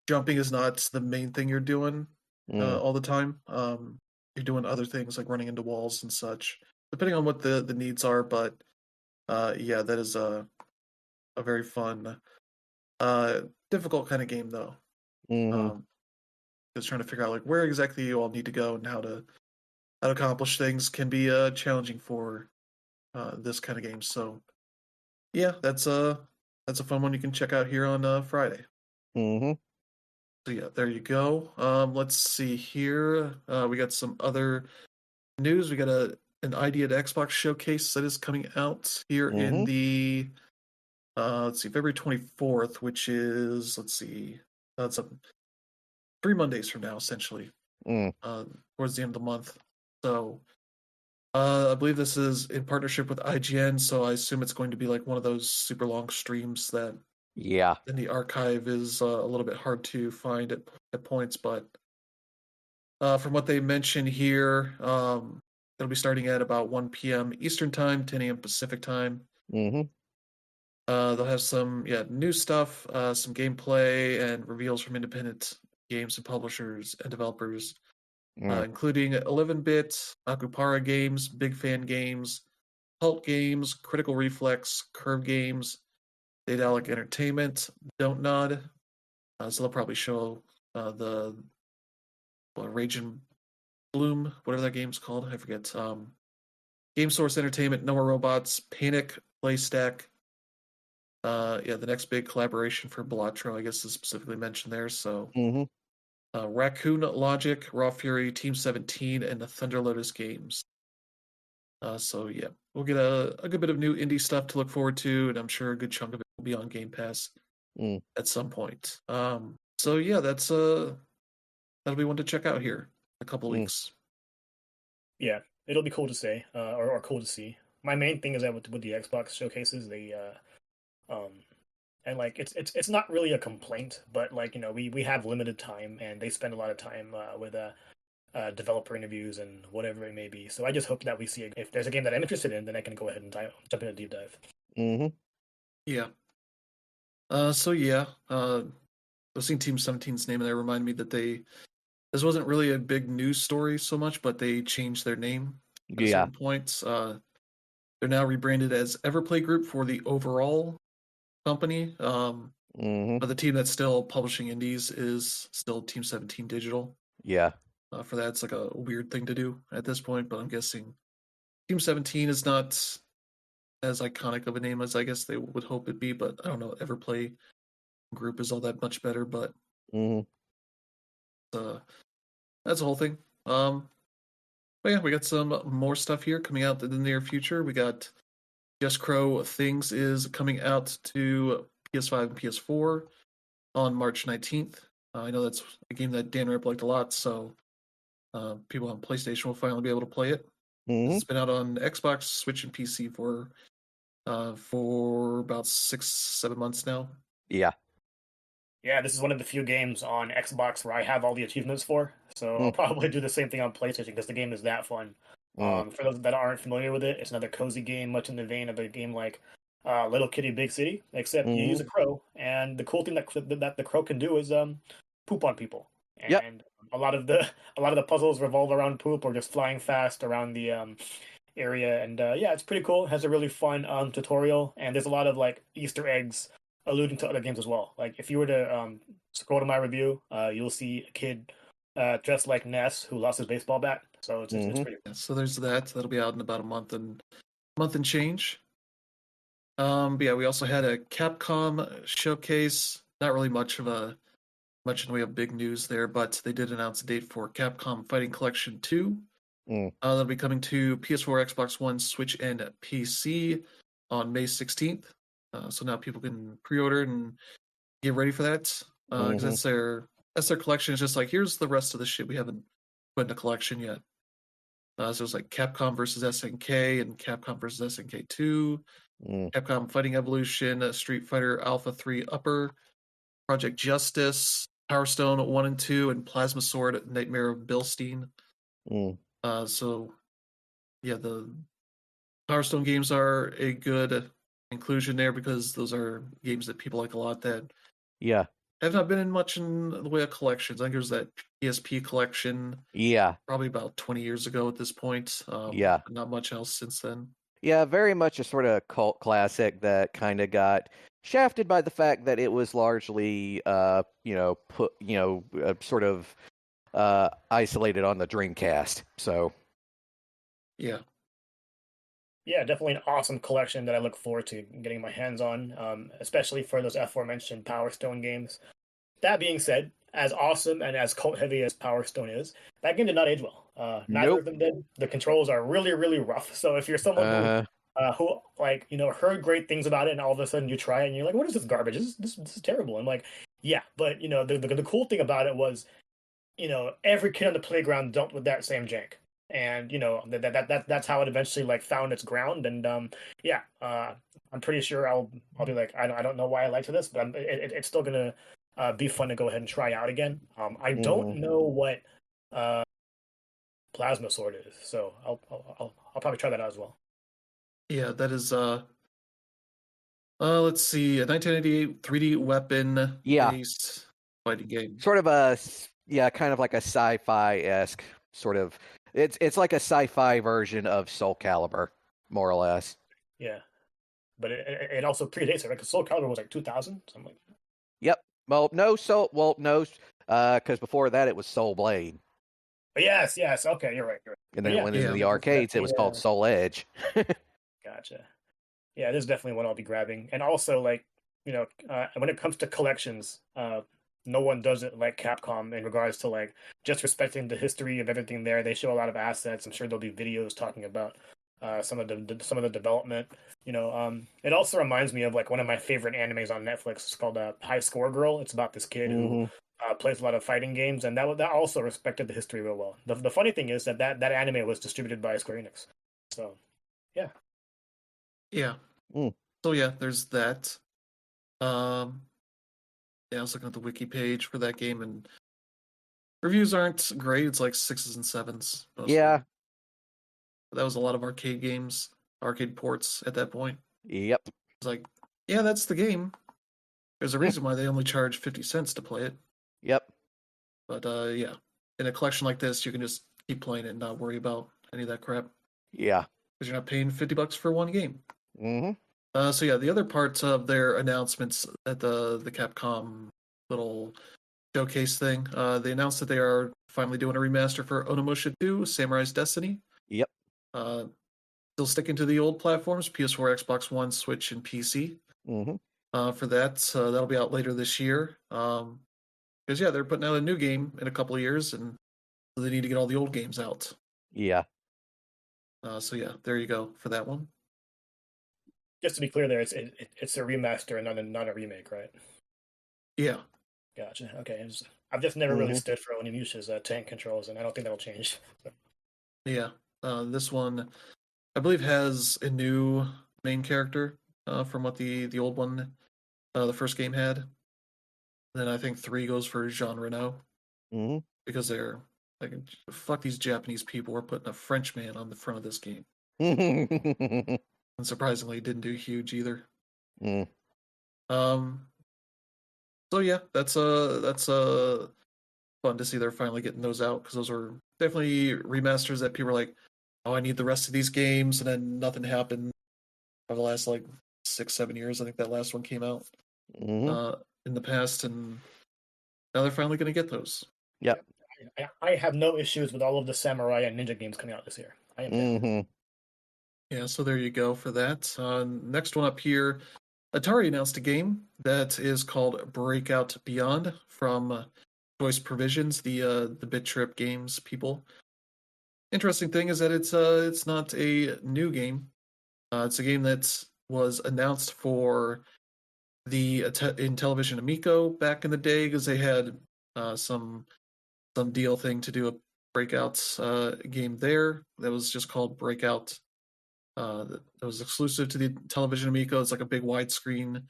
jumping is not the main thing you're doing all the time. You're doing other things like running into walls and such, depending on what the needs are. But yeah, that is a very fun, difficult kind of game though. Just trying to figure out like where exactly you all need to go and how to accomplish things can be challenging for this kind of game. So yeah, that's a fun one you can check out here on Friday. So yeah, there you go. Let's see here. We got some other news. We got an Idea to Xbox showcase that is coming out here in the let's see, February 24th, which is that's 3 Mondays from now, essentially. Towards the end of the month. So I believe this is in partnership with IGN, so I assume it's going to be like one of those super long streams that in the archive is a little bit hard to find at points, but from what they mention here, it'll be starting at about 1 p.m. Eastern Time, 10 a.m. Pacific Time. They'll have some new stuff, some gameplay and reveals from independent games and publishers and developers, including 11-bit, Akupara Games, Big Fan Games, Cult Games, Critical Reflex, Curve Games, Daedalic Entertainment, Don't Nod. So they'll probably show the Rage and Bloom, whatever that game's called, I forget. Game Source Entertainment, No More Robots, Panic, PlayStack. The next big collaboration for Balatro, I guess, is specifically mentioned there. So, Raccoon Logic, Raw Fury, Team 17, and the Thunder Lotus Games. We'll get a good bit of new indie stuff to look forward to, and I'm sure a good chunk of it will be on Game Pass at some point. That's that'll be one to check out here in a couple weeks. Yeah, it'll be cool to say, or cool to see. My main thing is that with the Xbox showcases, they and like it's not really a complaint, but like we have limited time, and they spend a lot of time with developer interviews and whatever it may be. So I just hope that we see if there's a game that I'm interested in, then I can go ahead and jump in a deep dive. Yeah. I've seen Team 17's name, and they remind me that this wasn't really a big news story so much, but they changed their name at certain points. They're now rebranded as Everplay Group for the overall company. But the team that's still publishing indies is still Team 17 Digital. Yeah. For that, it's like a weird thing to do at this point, but I'm guessing Team 17 is not as iconic of a name as I guess they would hope it'd be, but I don't know, Everplay Group is all that much better, but that's the whole thing. We got some more stuff here coming out in the near future. We got Just Crow Things is coming out to PS5 and PS4 on March 19th. I know that's a game that Dan Rip liked a lot, so people on PlayStation will finally be able to play it. It's been out on Xbox, Switch, and PC for about 6-7 months now. Yeah, this is one of the few games on Xbox where I have all the achievements for, so I'll probably do the same thing on PlayStation because the game is that fun. For those that aren't familiar with it, it's another cozy game, much in the vein of a game like Little Kitty Big City, except you use a crow, and the cool thing that the crow can do is poop on people. And a lot of the puzzles revolve around poop or just flying fast around the area, and it's pretty cool. It has a really fun tutorial, and there's a lot of like Easter eggs alluding to other games as well. Like if you were to scroll to my review, you'll see a kid dressed like Ness who lost his baseball bat. So it's pretty cool. So there's that. That'll be out in about a month and change. We also had a Capcom showcase. Not really much in the way of big news there, but they did announce a date for Capcom Fighting Collection 2. That'll be coming to PS4, Xbox One, Switch, and PC on May 16th. So now people can pre-order and get ready for that. Because that's their collection. It's just like, here's the rest of the shit we haven't put in the collection yet. So it's like Capcom versus SNK and Capcom versus SNK 2, Capcom Fighting Evolution, Street Fighter Alpha 3 Upper, Project Justice, Power Stone 1 and 2, and Plasma Sword Nightmare of Bilstein. The Power Stone games are a good inclusion there because those are games that people like a lot that have not been in much in the way of collections. I think there's that PSP collection probably about 20 years ago at this point. Not much else since then. Very much a sort of cult classic that kind of got shafted by the fact that it was largely sort of isolated on the Dreamcast. So definitely an awesome collection that I look forward to getting my hands on, especially for those aforementioned Power Stone games. That being said, as awesome and as cult-heavy as Power Stone is, that game did not age well. Neither of them did. The controls are really, really rough. So if you're someone who heard great things about it, and all of a sudden you try it and you're like, what is this garbage? This is terrible. I'm like, but the cool thing about it was, every kid on the playground dealt with that same jank. And that's how it eventually found its ground. And I'm pretty sure I'll be like, I don't know why I liked this, but it's still gonna be fun to go ahead and try out again. I don't know what Plasma Sword is, so I'll probably try that out as well. That is let's see, a 1998 3D weapon based fighting game. Sort of kind of like a sci-fi-esque sort of. It's like a sci-fi version of Soul Calibur, more or less. Yeah, but it also predates it, right? Because Soul Calibur was like 2000, something like that. Yep. Well, no. Because before that it was Soul Blade, But yes, okay, you're right. and But then it yeah, went into Yeah. the arcades. It was called definitely, Soul Edge. gotcha. Yeah, this is definitely one I'll be grabbing. And also, like, when it comes to collections, no one does it like Capcom in regards to like just respecting the history of everything there. They show a lot of assets. I'm sure there'll be videos talking about some of the development. It also reminds me of like one of my favorite animes on Netflix. It's called High Score Girl. It's about this kid who Hmm. plays a lot of fighting games, and that also respected the history real well. The funny thing is that anime was distributed by Square Enix. So yeah. Yeah. Mm. So yeah, there's that. Um, yeah, I was looking at the wiki page for that game, and reviews aren't great. It's like 6s and 7s mostly. Yeah. But that was a lot of arcade games, arcade ports at that point. Yep. It's like, yeah, that's the game. There's a reason why they only charge 50 cents to play it. Yep. But yeah, in a collection like this, you can just keep playing it and not worry about any of that crap Yeah. because you're not paying $50 for one game. Hmm. So yeah, the other parts of their announcements at the Capcom little showcase thing, they announced that they are finally doing a remaster for Onimusha 2: Samurai's Destiny. Yep. Still sticking to the old platforms: PS4, Xbox One, Switch, and PC. Hmm. For that, that'll be out later this year. Because yeah, they're putting out a new game in a couple of years, and they need to get all the old games out. Yeah. So yeah, there you go for that one. Just to be clear, there it's a remaster and not a remake, right? Yeah. Gotcha. Okay. I've just never really Mhm. stood for Onimusha's tank controls, and I don't think that'll change. Yeah. This one, I believe, has a new main character from what the old one, the first game had. Then I think 3 goes for Jean Reno Hmm. because they're like, fuck these Japanese people. We're putting a French man on the front of this game. Mm. And surprisingly, it didn't do huge either. Um. So yeah, that's fun to see they're finally getting those out because those were definitely remasters that people were like, oh, I need the rest of these games, and then nothing happened for the last like 6-7 years. I think that last one came out Hmm. in the past, and now they're finally going to get those. Yep. I have no issues with all of the samurai and ninja games coming out this year. I am down. Hmm. Yeah, so there you go for that. Next one up here, Atari announced a game that is called Breakout Beyond from Choice Provisions, the Bit Trip Games people. Interesting thing is that it's not a new game. It's a game that was announced for the Intellivision Amico back in the day because they had some deal thing to do a Breakout game there that was just called Breakout. That was exclusive to the Intellivision Amico. It's like a big widescreen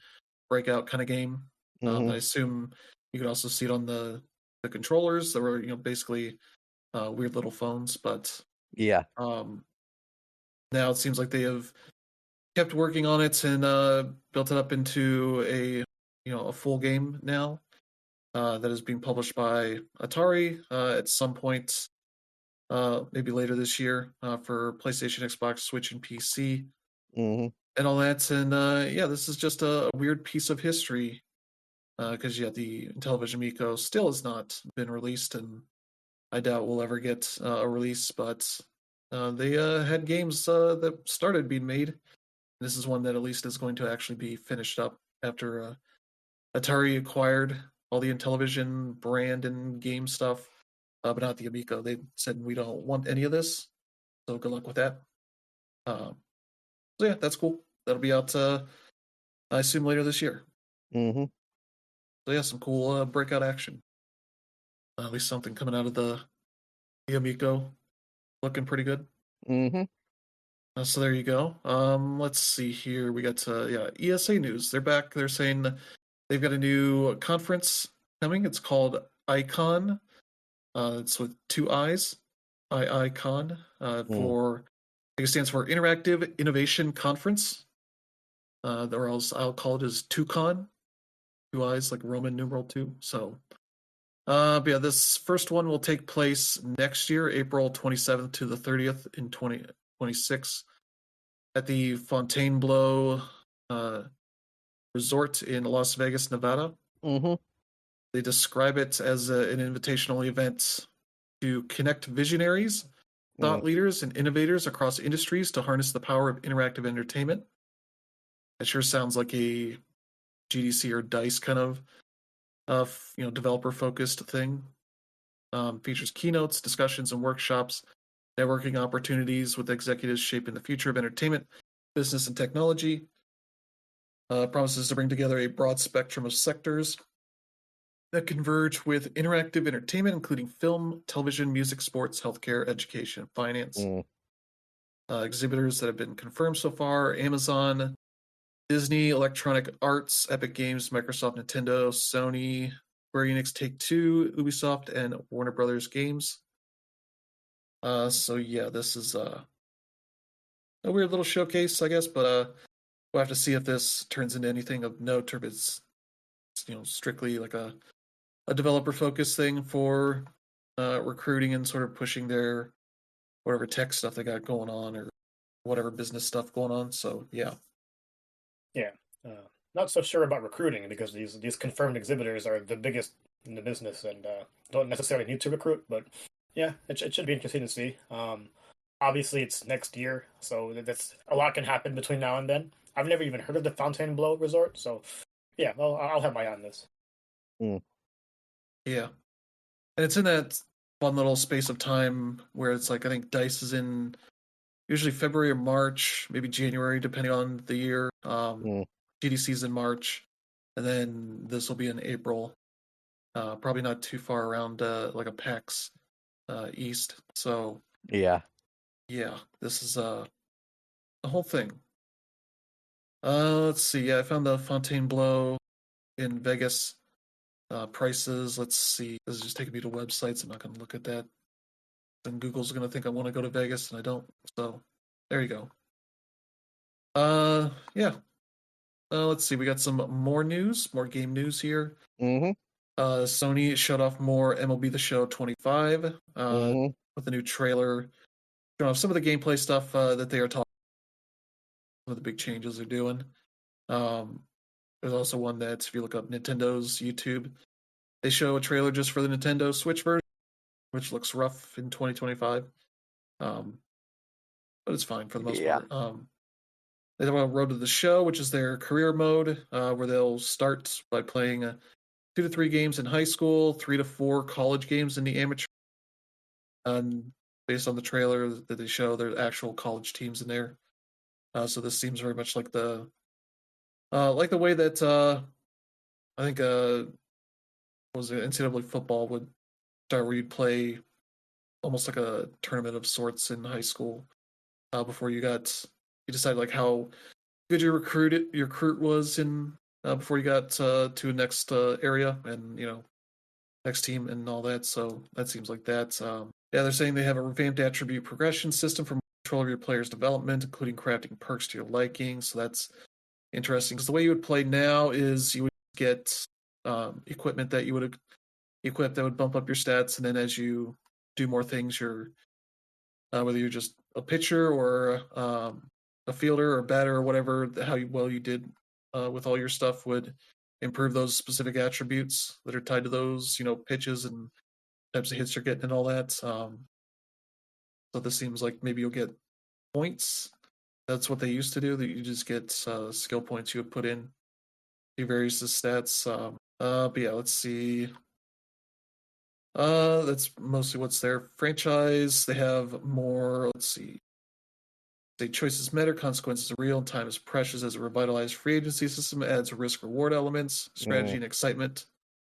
Breakout kind of game. Hmm. I assume you could also see it on the controllers that were basically weird little phones, but Yeah. now it seems like they have kept working on it and built it up into a full game now that is being published by Atari at some point, maybe later this year for PlayStation, Xbox, Switch, and PC, Hmm. and all that. And yeah, this is just a weird piece of history because yeah, the Intellivision Amico still has not been released, and I doubt we'll ever get a release. But they had games that started being made. This is one that at least is going to actually be finished up after Atari acquired all the Intellivision brand and game stuff, but not the Amico. They said we don't want any of this, so good luck with that. So yeah, that's cool. That'll be out, I assume, later this year. Hmm. So yeah, some cool breakout action. At least something coming out of the Amico, looking pretty good. Hmm. So there you go. Let's see here. We got yeah, ESA news. They're back. They're saying they've got a new conference coming. It's called Icon. It's with 2 I's. Icon for I think it stands for Interactive Innovation Conference. Or else I'll call it as 2Con. 2 I's like Roman numeral 2. So but yeah, this first one will take place next year, April 27th to the 30th in 2026 at the Fontainebleau Resort in Las Vegas, Nevada. Hmm. They describe it as an invitational event to connect visionaries, thought leaders, and innovators across industries to harness the power of interactive entertainment. That sure sounds like a GDC or DICE kind of developer focused thing. Features keynotes, discussions, and workshops, networking opportunities with executives shaping the future of entertainment, business, and technology. Promises to bring together a broad spectrum of sectors that converge with interactive entertainment, including film, television, music, sports, healthcare, education, finance. Exhibitors that have been confirmed so far: Amazon, Disney, Electronic Arts, Epic Games, Microsoft, Nintendo, Sony, Square Enix, Take-Two, Ubisoft, and Warner Brothers Games. So yeah, this is a weird little showcase, I guess, but we'll have to see if this turns into anything of note or if it's strictly like a developer-focused thing for recruiting and sort of pushing their whatever tech stuff they got going on or whatever business stuff going on. So yeah. Yeah. Not so sure about recruiting because these confirmed exhibitors are the biggest in the business and don't necessarily need to recruit. But yeah, it should be interesting to see. Obviously, it's next year, so that's a lot can happen between now and then. I've never even heard of the Fontainebleau Resort, so yeah, well, I'll have my eye on this. Yeah, and it's in that fun little space of time where it's like I think DICE is in usually February or March, maybe January, depending on the year. GDC's in March, and then this will be in April. Probably not too far around like a PAX East. So yeah, this is the whole thing. Let's see. Yeah, I found the Fontainebleau in Vegas prices. Let's see. This is just taking me to websites. I'm not going to look at that. Then Google's going to think I want to go to Vegas, and I don't. So there you go. Yeah. Let's see. We got some more news, more game news here. Sony showed off more MLB The Show 25 with a new trailer. Showing off some of the gameplay stuff that they are talking. Some of the big changes they're doing. There's also one that, if you look up Nintendo's YouTube, they show a trailer just for the Nintendo Switch version, which looks rough in 2025. But it's fine for the most part. They have a Road to the Show, which is their career mode, where they'll start by playing 2 to 3 games in high school, 3 to 4 college games in the amateur. And based on the trailer that they show, there's actual college teams in there. So this seems very much like the way that I think was it NCAA football would start, where you'd play almost like a tournament of sorts in high school before you decided like how good your recruit was in before you got to a next area and next team and all that. So that seems like that. Yeah, they're saying they have a revamped attribute progression system for control of your player's development, including crafting perks to your liking. So that's interesting, because the way you would play now is you would get equipment that you would equip that would bump up your stats, and then as you do more things, you're whether you're just a pitcher or a fielder or batter or whatever, how well you did with all your stuff would improve those specific attributes that are tied to those pitches and types of hits you're getting and all that. So this seems like maybe you'll get points. That's what they used to do, that you just get skill points you would put in to various stats. But yeah, let's see. That's mostly what's there. Franchise, they have more. Let's see. Say choices matter, consequences are real, and time is precious. As a revitalized free agency system adds risk-reward elements, strategy, and excitement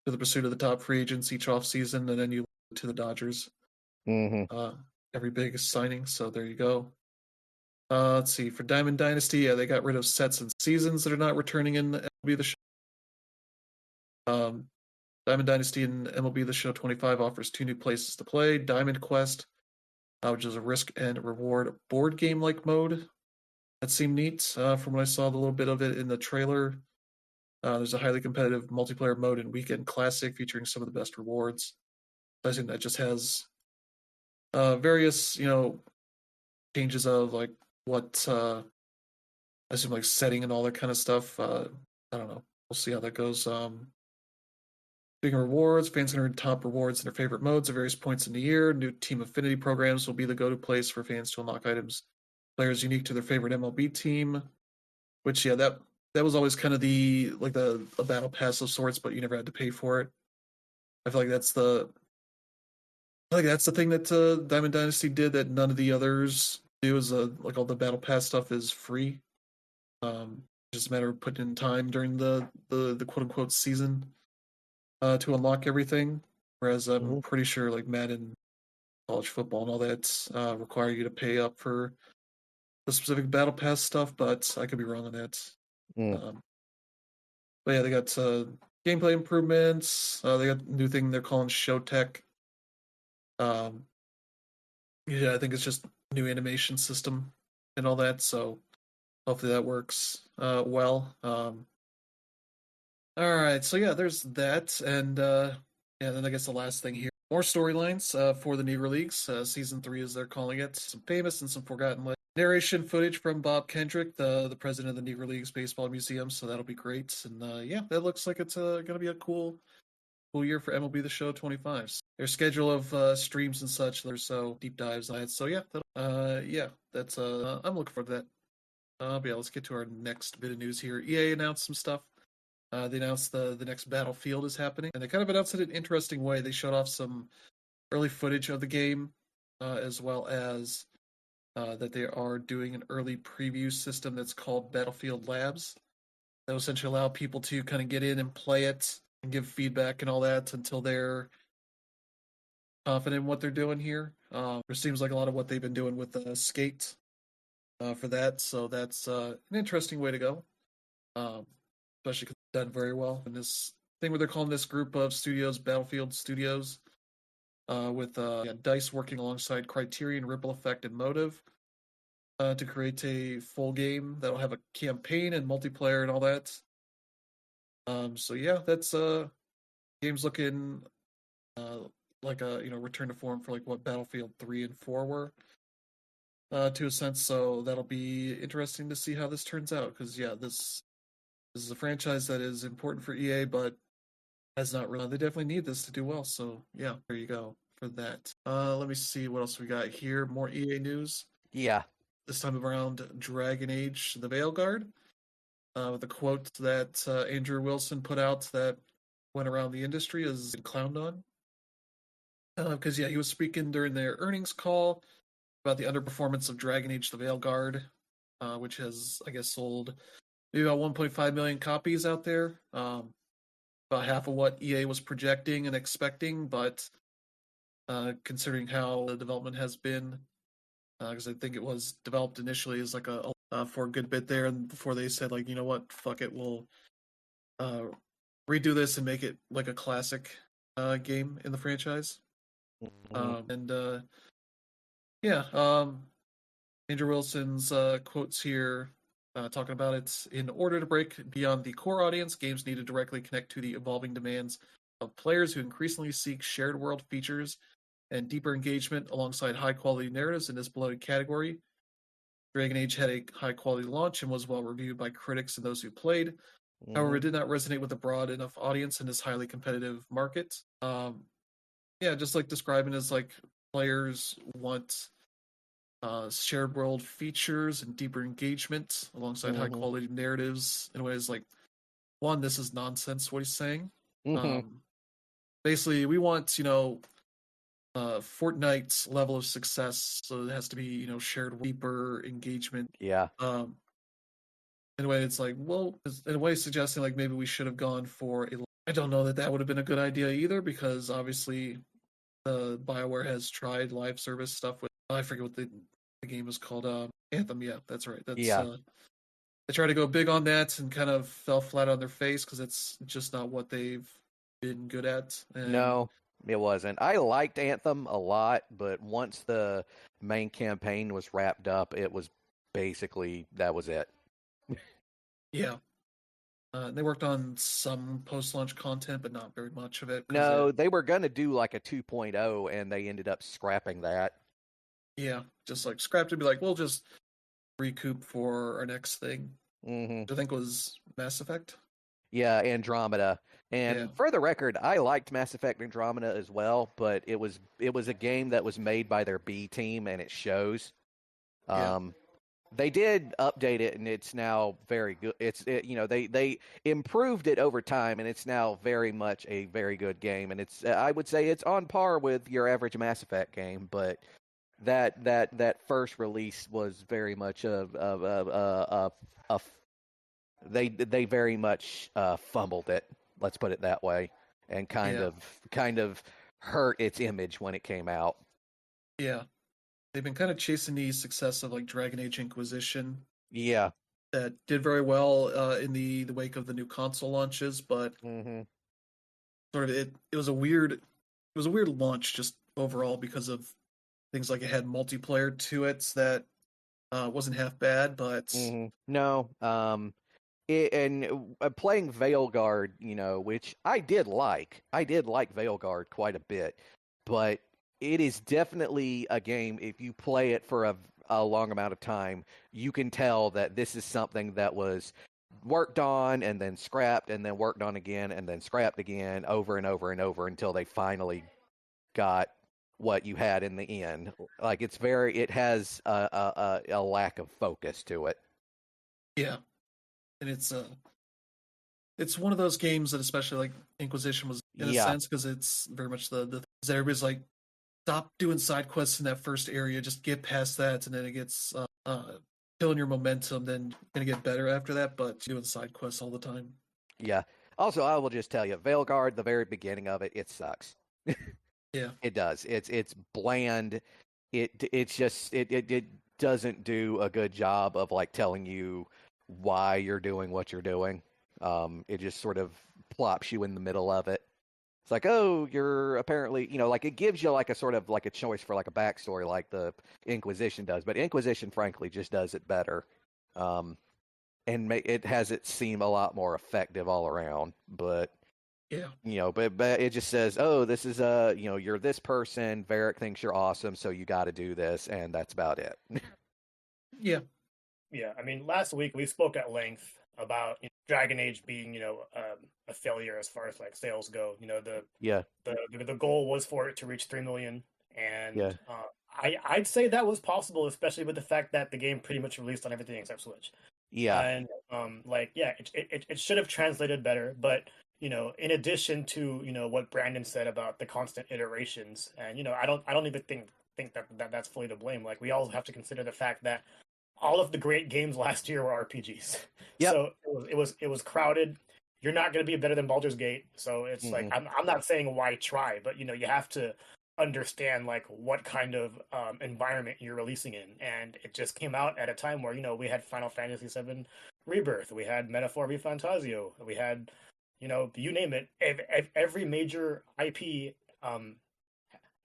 to the pursuit of the top free agents each offseason, and then you look to the Dodgers. Every big signing, so there you go. Let's see. For Diamond Dynasty, yeah, they got rid of sets and seasons that are not returning in MLB The Show. Diamond Dynasty and MLB The Show 25 offers 2 new places to play. Diamond Quest, which is a risk and reward board game-like mode. That seemed neat from when I saw the little bit of it in the trailer. There's a highly competitive multiplayer mode in Weekend Classic featuring some of the best rewards. I think that just has various, changes of like what I assume like setting and all that kind of stuff. I don't know. We'll see how that goes. Speaking of rewards, fans can earn top rewards in their favorite modes at various points in the year. New team affinity programs will be the go-to place for fans to unlock items, players unique to their favorite MLB team. Which, yeah, that was always kind of a battle pass of sorts, but you never had to pay for it. I feel like that's the thing that Diamond Dynasty did that none of the others do. Is like all the battle pass stuff is free. Just a matter of putting in time during the quote unquote season to unlock everything. Whereas I'm pretty sure like Madden, college football, and all that require you to pay up for the specific battle pass stuff, but I could be wrong on that. But yeah, they got gameplay improvements. They got a new thing they're calling Show Tech. Yeah, I think it's just new animation system and all that. So hopefully that works well. All right, so yeah, there's that, and yeah, then I guess the last thing here, more storylines for the Negro Leagues. Season 3, as they're calling it, some famous and some forgotten narration footage from Bob Kendrick, the president of the Negro Leagues Baseball Museum. So that'll be great, and yeah, that looks like it's going to be a cool year for MLB The Show 25. Their schedule of streams and such, there's so deep dives on it. So yeah, yeah, that's I'm looking forward to that. But yeah, let's get to our next bit of news here. EA announced some stuff. They announced the next Battlefield is happening, and they kind of announced it in an interesting way. They showed off some early footage of the game, as well as that they are doing an early preview system that's called Battlefield Labs. That will essentially allow people to kind of get in and play it and give feedback and all that until they're confident in what they're doing here. It seems like a lot of what they've been doing with Skate for that, so that's an interesting way to go, especially because it's done very well. And this thing where they're calling this group of studios Battlefield Studios, with DICE working alongside Criterion, Ripple Effect, and Motive to create a full game that'll have a campaign and multiplayer and all that. So yeah, that's game's looking like a return to form for like what Battlefield 3 and 4 were, to a sense. So that'll be interesting to see how this turns out, because yeah, this is a franchise that is important for EA, but has not really. They definitely need this to do well. So yeah, there you go for that. Let me see what else we got here. More EA news. Yeah. This time around, Dragon Age: The Veilguard, with a quote that Andrew Wilson put out that went around the industry is clowned on. Because yeah, he was speaking during their earnings call about the underperformance of Dragon Age: The Veilguard, which has, I guess, sold maybe about 1.5 million copies out there. About half of what EA was projecting and expecting, but considering how the development has been, because I think it was developed initially as like a for a good bit there, and before they said like, you know what, fuck it, we'll redo this and make it like a classic game in the franchise. Yeah, Andrew Wilson's quotes here, talking about it. In order to break beyond the core audience, games need to directly connect to the evolving demands of players who increasingly seek shared world features and deeper engagement alongside high-quality narratives in this beloved category. Dragon Age had a high-quality launch and was well-reviewed by critics and those who played. However, it did not resonate with a broad enough audience in this highly competitive market. Yeah, just like describing as like players want shared world features and deeper engagement alongside high-quality narratives in ways like, one, this is nonsense what he's saying. Basically, we want, Fortnite's level of success, so it has to be, shared deeper engagement. Yeah. In a way, it's like, well, in a way, suggesting like maybe we should have gone for a. I don't know that would have been a good idea either, because obviously, BioWare has tried live service stuff with. I forget what the game is called. Anthem. Yeah, that's right. That's they tried to go big on that and kind of fell flat on their face because it's just not what they've been good at. And no, it wasn't. I liked Anthem a lot, but once the main campaign was wrapped up, it was basically that was it. Yeah. They worked on some post-launch content, but not very much of it. No, they were going to do like a 2.0, and they ended up scrapping that. Yeah, just like scrapped it, be like, we'll just recoup for our next thing. Mm-hmm. Which I think was Mass Effect. Yeah, Andromeda. And Yeah. for the record, I liked Mass Effect Andromeda as well, but it was a game that was made by their B team, and it shows. Yeah. They did update it, and it's now very good. They improved it over time, and it's now very much a very good game. And it's I would say it's on par with your average Mass Effect game, but that first release was very much they very much fumbled it. Let's put it that way, and kind of hurt its image when it came out. Yeah. They've been kind of chasing the success of like Dragon Age Inquisition. Yeah. That did very well in the wake of the new console launches, but sort of it was a weird launch just overall because of things like it had multiplayer to it that wasn't half bad, but no. Playing Veilguard, which I did like. I did like Veilguard quite a bit, but it is definitely a game, if you play it for a long amount of time, you can tell that this is something that was worked on and then scrapped and then worked on again and then scrapped again over and over and over until they finally got what you had in the end. Like it has a lack of focus to it. Yeah. And it's one of those games that, especially like Inquisition, was in a sense, because it's very much the things that everybody's like, stop doing side quests in that first area, just get past that, and then it gets killing your momentum, then gonna get better after that, but doing side quests all the time. Yeah. Also, I will just tell you, Veilguard, the very beginning of it sucks. Yeah. It does. It's bland. It doesn't do a good job of like telling you why you're doing what you're doing. It just sort of plops you in the middle of it. It's like, oh, you're apparently, like it gives you like a sort of like a choice for like a backstory like the Inquisition does, but Inquisition frankly just does it better. And it has it seem a lot more effective all around, but but it just says, oh, this is you're this person, Varric thinks you're awesome, so you got to do this, and that's about it. Yeah. Yeah, I mean, last week we spoke at length about Dragon Age being, a failure as far as like sales go. The goal was for it to reach 3 million, and I'd say that was possible, especially with the fact that the game pretty much released on everything except Switch. Yeah, and it should have translated better, but in addition to what Brandon said about the constant iterations, and I don't even think that that's fully to blame. Like, we also have to consider the fact that all of the great games last year were RPGs. Yep. So it was crowded. You're not going to be better than Baldur's Gate. So it's like, I'm not saying why try, but you have to understand like what kind of environment you're releasing in. And it just came out at a time where we had Final Fantasy VII Rebirth, we had Metaphor v Fantasio, we had you name it. Every major IP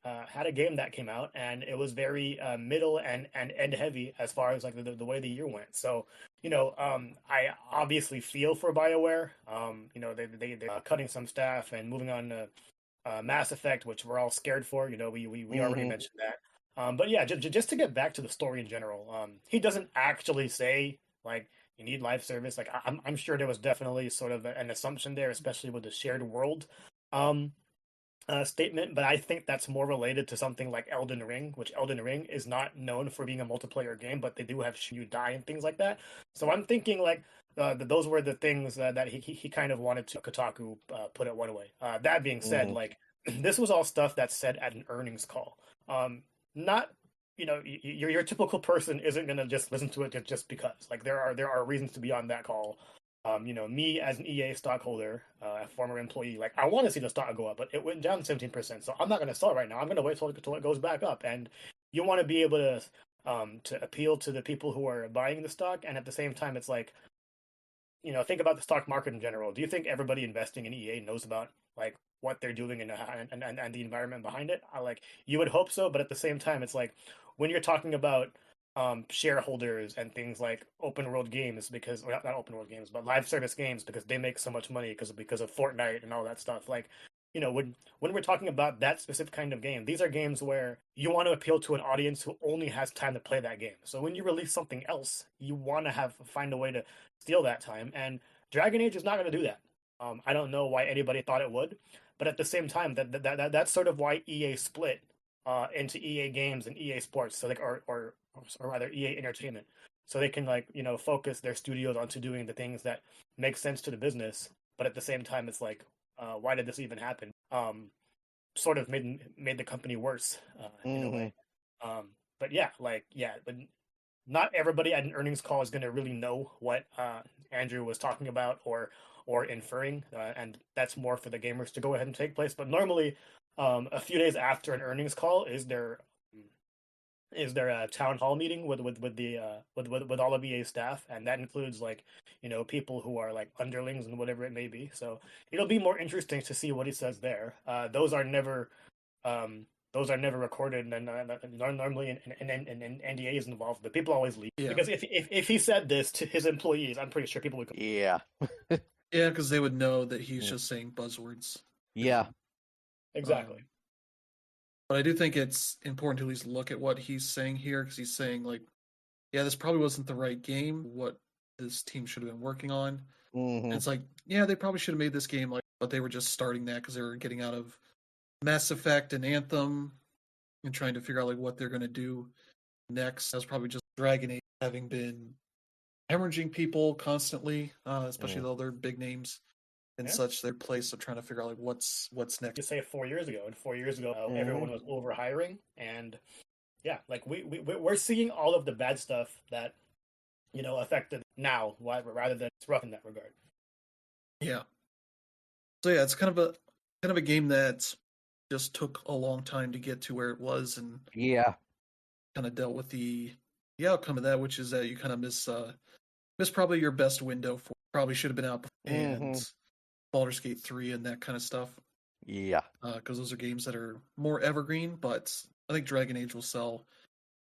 had a game that came out, and it was very middle and end heavy as far as like the way the year went. So I obviously feel for BioWare. They're cutting some staff and moving on to Mass Effect, which we're all scared for. We already mentioned that. But yeah, just to get back to the story in general, he doesn't actually say like you need live service. Like I'm sure there was definitely sort of an assumption there, especially with the shared world statement, but I think that's more related to something like Elden Ring, which Elden Ring is not known for being a multiplayer game, but they do have you die and things like that. So I'm thinking like those were the things that he kind of wanted to. Kotaku put it one way. That being said, like this was all stuff that's said at an earnings call. Not your typical person isn't gonna just listen to it just because. Like there are reasons to be on that call. Me as an EA stockholder, a former employee, like I want to see the stock go up, but it went down 17%. So I'm not going to sell it right now. I'm going to wait till it goes back up. And you want to be able to appeal to the people who are buying the stock, and at the same time, it's like, think about the stock market in general. Do you think everybody investing in EA knows about like what they're doing and the environment behind it? You would hope so, but at the same time, it's like when you're talking about shareholders and things like open world games, because not open world games, but live service games, because they make so much money because of Fortnite and all that stuff. Like, when we're talking about that specific kind of game, these are games where you want to appeal to an audience who only has time to play that game. So when you release something else, you want to find a way to steal that time, and Dragon Age is not going to do that. I don't know why anybody thought it would, but at the same time, that's sort of why EA split into EA Games and EA Sports, so like or rather EA Entertainment, so they can like focus their studios onto doing the things that make sense to the business, but at the same time, it's like, why did this even happen? Sort of made the company worse in a way. But yeah, but not everybody at an earnings call is going to really know what Andrew was talking about or inferring, and that's more for the gamers to go ahead and take place. But normally, a few days after an earnings call is there a town hall meeting with all of EA staff, and that includes like people who are like underlings and whatever it may be. So it'll be more interesting to see what he says there. Those are never recorded, and normally an NDA is involved, but people always leave because if he said this to his employees, I'm pretty sure people would. Yeah. Yeah, because they would know that he's just saying buzzwords. Yeah. Exactly. But I do think it's important to at least look at what he's saying here, because he's saying like, yeah, this probably wasn't the right game. What this team should have been working on. And it's like, yeah, they probably should have made this game like, but they were just starting that because they were getting out of Mass Effect and Anthem and trying to figure out like what they're going to do next. That's probably just Dragon Age having been hemorrhaging people constantly, especially the other big names and such. Their place of trying to figure out like what's next. You say 4 years ago, and 4 years ago, everyone was over hiring, and yeah, like we're seeing all of the bad stuff that affected now, rather than it's rough in that regard. Yeah. So yeah, it's kind of a game that just took a long time to get to where it was, and kind of dealt with the outcome of that, which is that you kind of miss probably your best window for probably should have been out before, and Baldur's Gate 3 and that kind of stuff. Yeah. Because those are games that are more evergreen, but I think Dragon Age will sell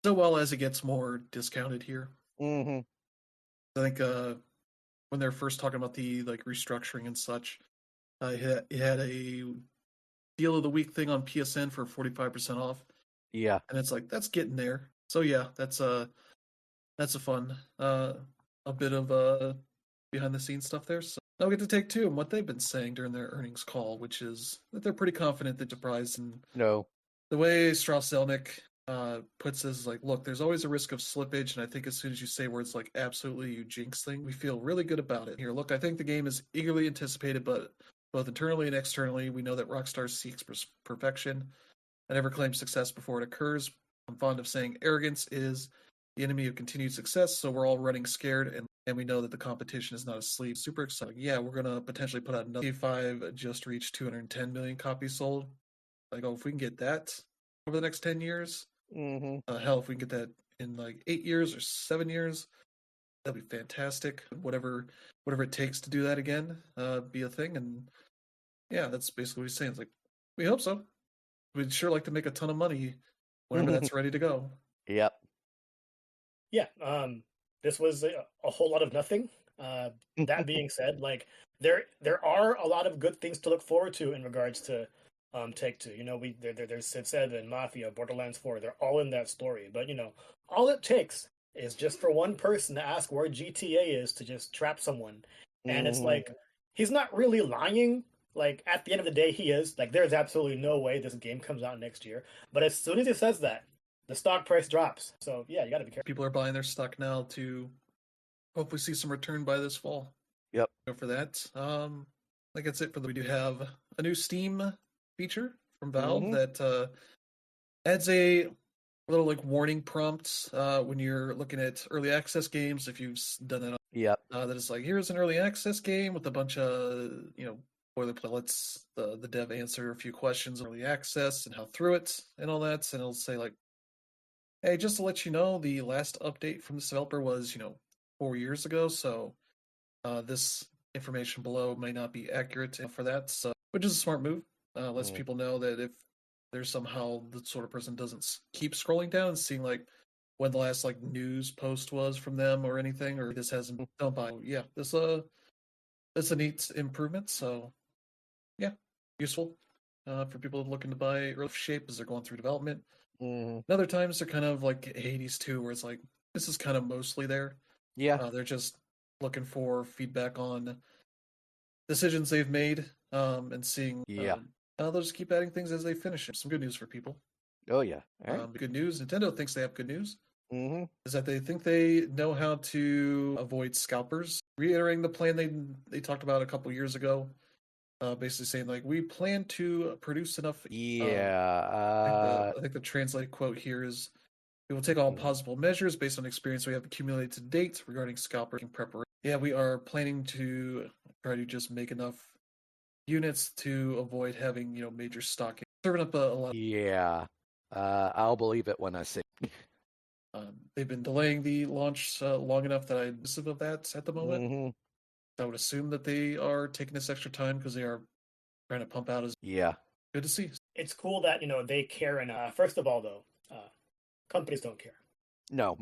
so well as it gets more discounted here. I think when they're first talking about the like restructuring and such, it had a deal of the week thing on PSN for 45% off. Yeah. And it's like, that's getting there. So yeah, that's a fun, a bit of behind the scenes stuff there. So now we get to take two and what they've been saying during their earnings call, which is that they're pretty confident that surprised. And the way Strauss Zelnick puts this is like, look, there's always a risk of slippage, and I think as soon as you say words like absolutely, you jinx thing, we feel really good about it. Here, look, I think the game is eagerly anticipated, but both internally and externally, we know that Rockstar seeks perfection and never claims success before it occurs. I'm fond of saying arrogance is the enemy of continued success, so we're all running scared, and we know that the competition is not asleep. Super exciting. Yeah, we're going to potentially put out another T5, just reached 210 million copies sold. Like, oh, if we can get that over the next 10 years, hell, if we can get that in like 8 years or 7 years, that'd be fantastic. Whatever it takes to do that again, be a thing. And yeah, that's basically what he's saying. It's like, we hope so. We'd sure like to make a ton of money whenever that's ready to go. Yep. Yeah. This was a whole lot of nothing. That being said, like there are a lot of good things to look forward to in regards to Take-Two. There's Civ 7, Mafia, Borderlands 4. They're all in that story. But all it takes is just for one person to ask where GTA is to just trap someone, and it's like he's not really lying. Like at the end of the day, he is. Like there's absolutely no way this game comes out next year. But as soon as he says that, the stock price drops. So yeah, you got to be careful. People are buying their stock now to hopefully see some return by this fall. Yep. Go for that. I think that's it for we do have a new Steam feature from Valve that adds a little like warning prompt when you're looking at early access games. If you've done that, that is like, here's an early access game with a bunch of boilerplate. Let's the dev answer a few questions on early access and how through it and all that, and it'll say like, hey, just to let you know, the last update from this developer was 4 years ago, so this information below may not be accurate for that. So, which is a smart move. Lets people know that if there's somehow the sort of person doesn't keep scrolling down and seeing like when the last like news post was from them or anything, or this hasn't been done by. Yeah, that's a neat improvement. So yeah, useful for people looking to buy early shape as they're going through development. And other times they're kind of like Hades 2, where it's like this is kind of mostly there. Yeah, they're just looking for feedback on decisions they've made, and seeing. Yeah. They'll just keep adding things as they finish it. Some good news for people. Oh yeah. All right. Good news. Nintendo thinks they have good news. Mm-hmm. Is that they think they know how to avoid scalpers. Reiterating the plan they talked about a couple years ago. Basically saying like we plan to produce enough. Yeah. I think the translated quote here is, "We will take all possible measures based on experience we have accumulated to date regarding scalper preparation." Yeah, we are planning to try to just make enough units to avoid having major stocking. Serving up a lot. Yeah. I'll believe it when I see it. They've been delaying the launch long enough that I'm dismissive of that at the moment. Mm-hmm. I would assume that they are taking this extra time because they are trying to pump out as good to see. It's cool that they care. And first of all, though, companies don't care. No,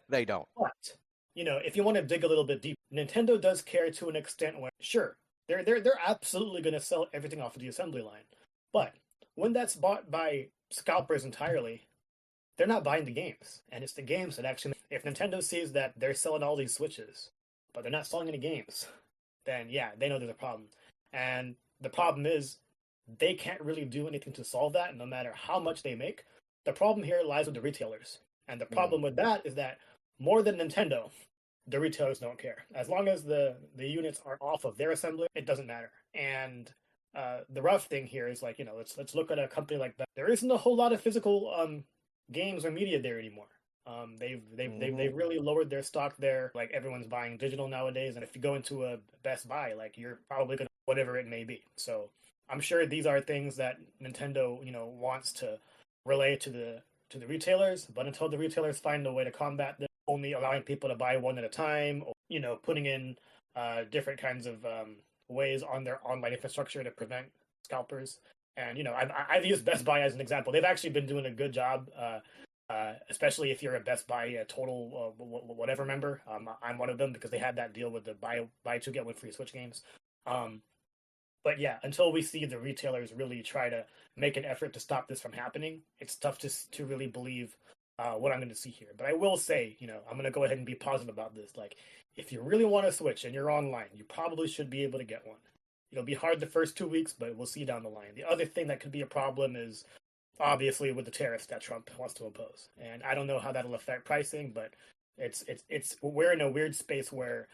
they don't. But if you want to dig a little bit deep, Nintendo does care to an extent. Where sure, they're absolutely going to sell everything off of the assembly line, but when that's bought by scalpers entirely, they're not buying the games, and it's the games that actually. If Nintendo sees that they're selling all these Switches, but they're not selling any games, then yeah, they know there's a problem. And the problem is they can't really do anything to solve that, no matter how much they make. The problem here lies with the retailers. And the problem with that is that more than Nintendo, the retailers don't care. As long as the units are off of their assembly, it doesn't matter. And the rough thing here is like, let's look at a company like that. There isn't a whole lot of physical games or media there anymore. They've really lowered their stock there. Like everyone's buying digital nowadays, and if you go into a Best Buy, like you're probably gonna whatever it may be. So I'm sure these are things that Nintendo wants to relay to the retailers, but until the retailers find a way to combat this, only allowing people to buy one at a time, or putting in different kinds of ways on their online infrastructure to prevent scalpers. And I've used Best Buy as an example. They've actually been doing a good job. Especially if you're a Best Buy total whatever member. I'm one of them because they had that deal with the buy two get one free Switch games. But yeah, until we see the retailers really try to make an effort to stop this from happening, it's tough to really believe what I'm going to see here. But I will say, I'm going to go ahead and be positive about this. Like, if you really want to Switch and you're online, you probably should be able to get one. It'll be hard the first 2 weeks, but we'll see down the line. The other thing that could be a problem is obviously with the tariffs that Trump wants to impose, and I don't know how that'll affect pricing, but it's we're in a weird space where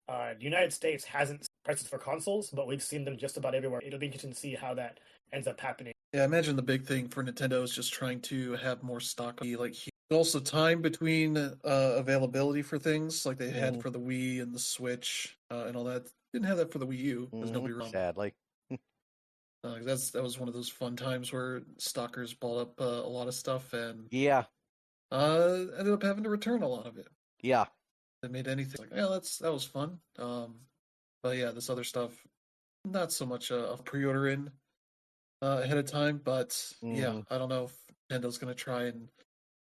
the United States hasn't prices for consoles, but we've seen them just about everywhere. It'll be interesting to see how that ends up happening. Yeah, I imagine the big thing for Nintendo is just trying to have more stock. Like also time between availability for things like they had for the Wii and the Switch and all that. Didn't have that for the Wii U. There's nobody around. Sadly. That was one of those fun times where stockers bought up a lot of stuff and ended up having to return a lot of it. Yeah, they made anything like that was fun. But yeah, this other stuff, not so much of pre-order in ahead of time. But yeah, I don't know if Nintendo's going to try and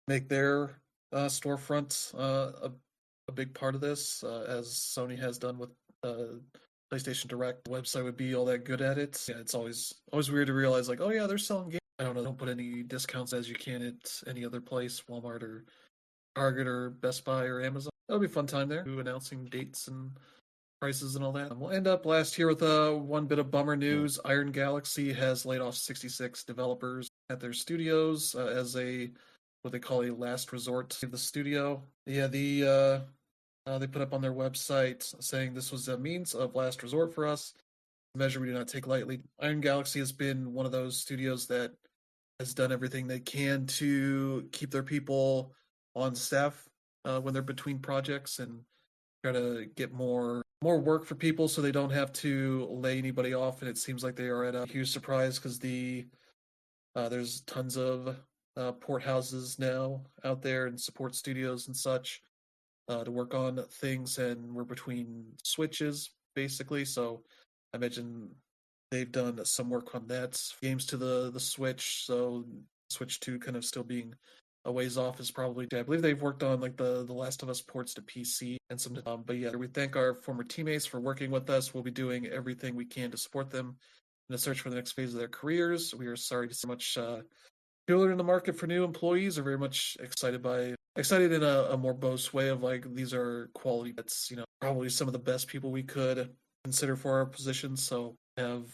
make their storefront a big part of this, as Sony has done with PlayStation Direct. The website would be all that good at it. Yeah, it's always weird to realize like, oh yeah, they're selling games. I don't know, don't put any discounts as you can at any other place, Walmart or Target or Best Buy or Amazon. That'll be a fun time there, announcing dates and prices and all that. We'll end up last year with one bit of bummer news. Iron Galaxy has laid off 66 developers at their studios as what they call a last resort of the studio. Yeah, they put up on their website saying this was a means of last resort for us, a measure we do not take lightly. Iron Galaxy has been one of those studios that has done everything they can to keep their people on staff when they're between projects and try to get more work for people so they don't have to lay anybody off. And it seems like they are at a huge surprise because there's tons of port houses now out there and support studios and such to work on things, and we're between Switches basically. So I imagine they've done some work on that. Games to the Switch, so Switch 2 kind of still being a ways off is probably. I believe they've worked on like the Last of Us ports to PC and some. But yeah, we thank our former teammates for working with us. We'll be doing everything we can to support them in the search for the next phase of their careers. We are sorry to see much people in the market for new employees are very much excited in a more boast way of like these are quality. That's probably some of the best people we could consider for our positions, so have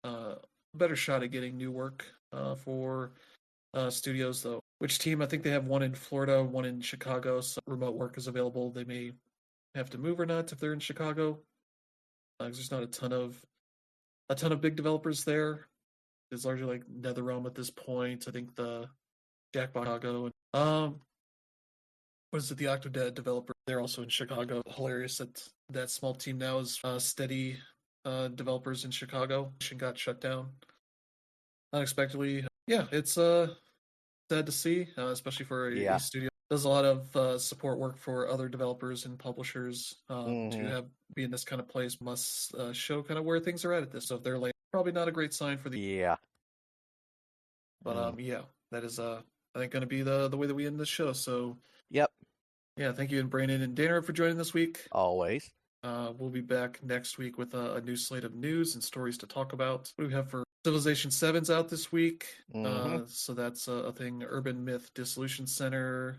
a better shot at getting new work for studios, though. Which team? I think they have one in Florida, one in Chicago, so remote work is available. They may have to move or not if they're in Chicago, because there's not a ton of big developers there. It's largely like NetherRealm at this point. I think the Jackbox Chicago. What is it? The Octodad developer. They're also in Chicago. Hilarious that that small team now is steady developers in Chicago. Got shut down unexpectedly. Yeah, it's sad to see, especially for a studio. Does a lot of support work for other developers and publishers. To be in this kind of place must show kind of where things are at this. So if they're late, probably not a great sign for the. Yeah. But yeah, that is I think going to be the way that we end this show. So Yep. yeah, thank you, and Brandon and Danner for joining this week. Always. We'll be back next week with a new slate of news and stories to talk about. What do we have for Civilization 7's out this week? So that's a thing. Urban Myth Dissolution Center.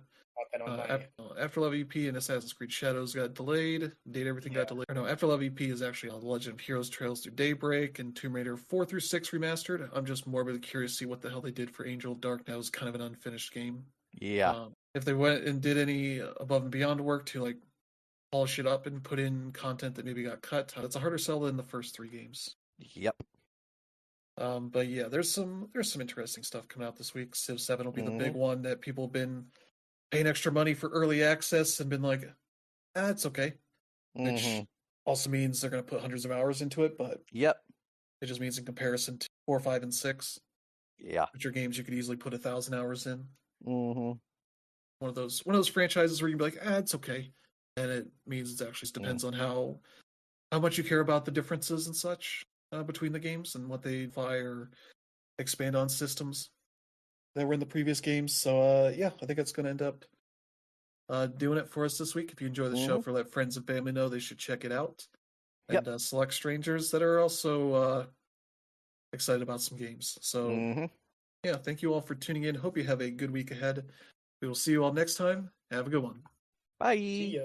Afterlove EP and Assassin's Creed Shadows got delayed. Everything got delayed. Or no, Afterlove EP is actually on The Legend of Heroes Trails Through Daybreak and Tomb Raider 4 through 6 remastered. I'm just morbidly curious to see what the hell they did for Angel of Dark. That was kind of an unfinished game. Yeah. If they went and did any above and beyond work to like polish it up and put in content that maybe got cut, that's a harder sell than the first 3 games. Yep. But yeah, there's some interesting stuff coming out this week. Civ 7 will be the big one that people have been paying extra money for early access and been like, it's okay. Which also means they're going to put hundreds of hours into it, but yep, it just means in comparison to 4, 5, and 6, which are games you could easily put 1,000 hours in. One of those franchises where you can be like, it's okay, and it means it actually depends on how much you care about the differences and such between the games and what they fire or expand on systems that were in the previous games. So yeah, I think it's going to end up doing it for us this week. If you enjoy the show, let friends and family know they should check it out, and select strangers that are also excited about some games. So yeah, thank you all for tuning in. Hope you have a good week ahead. We will see you all next time. Have a good one. Bye. See ya.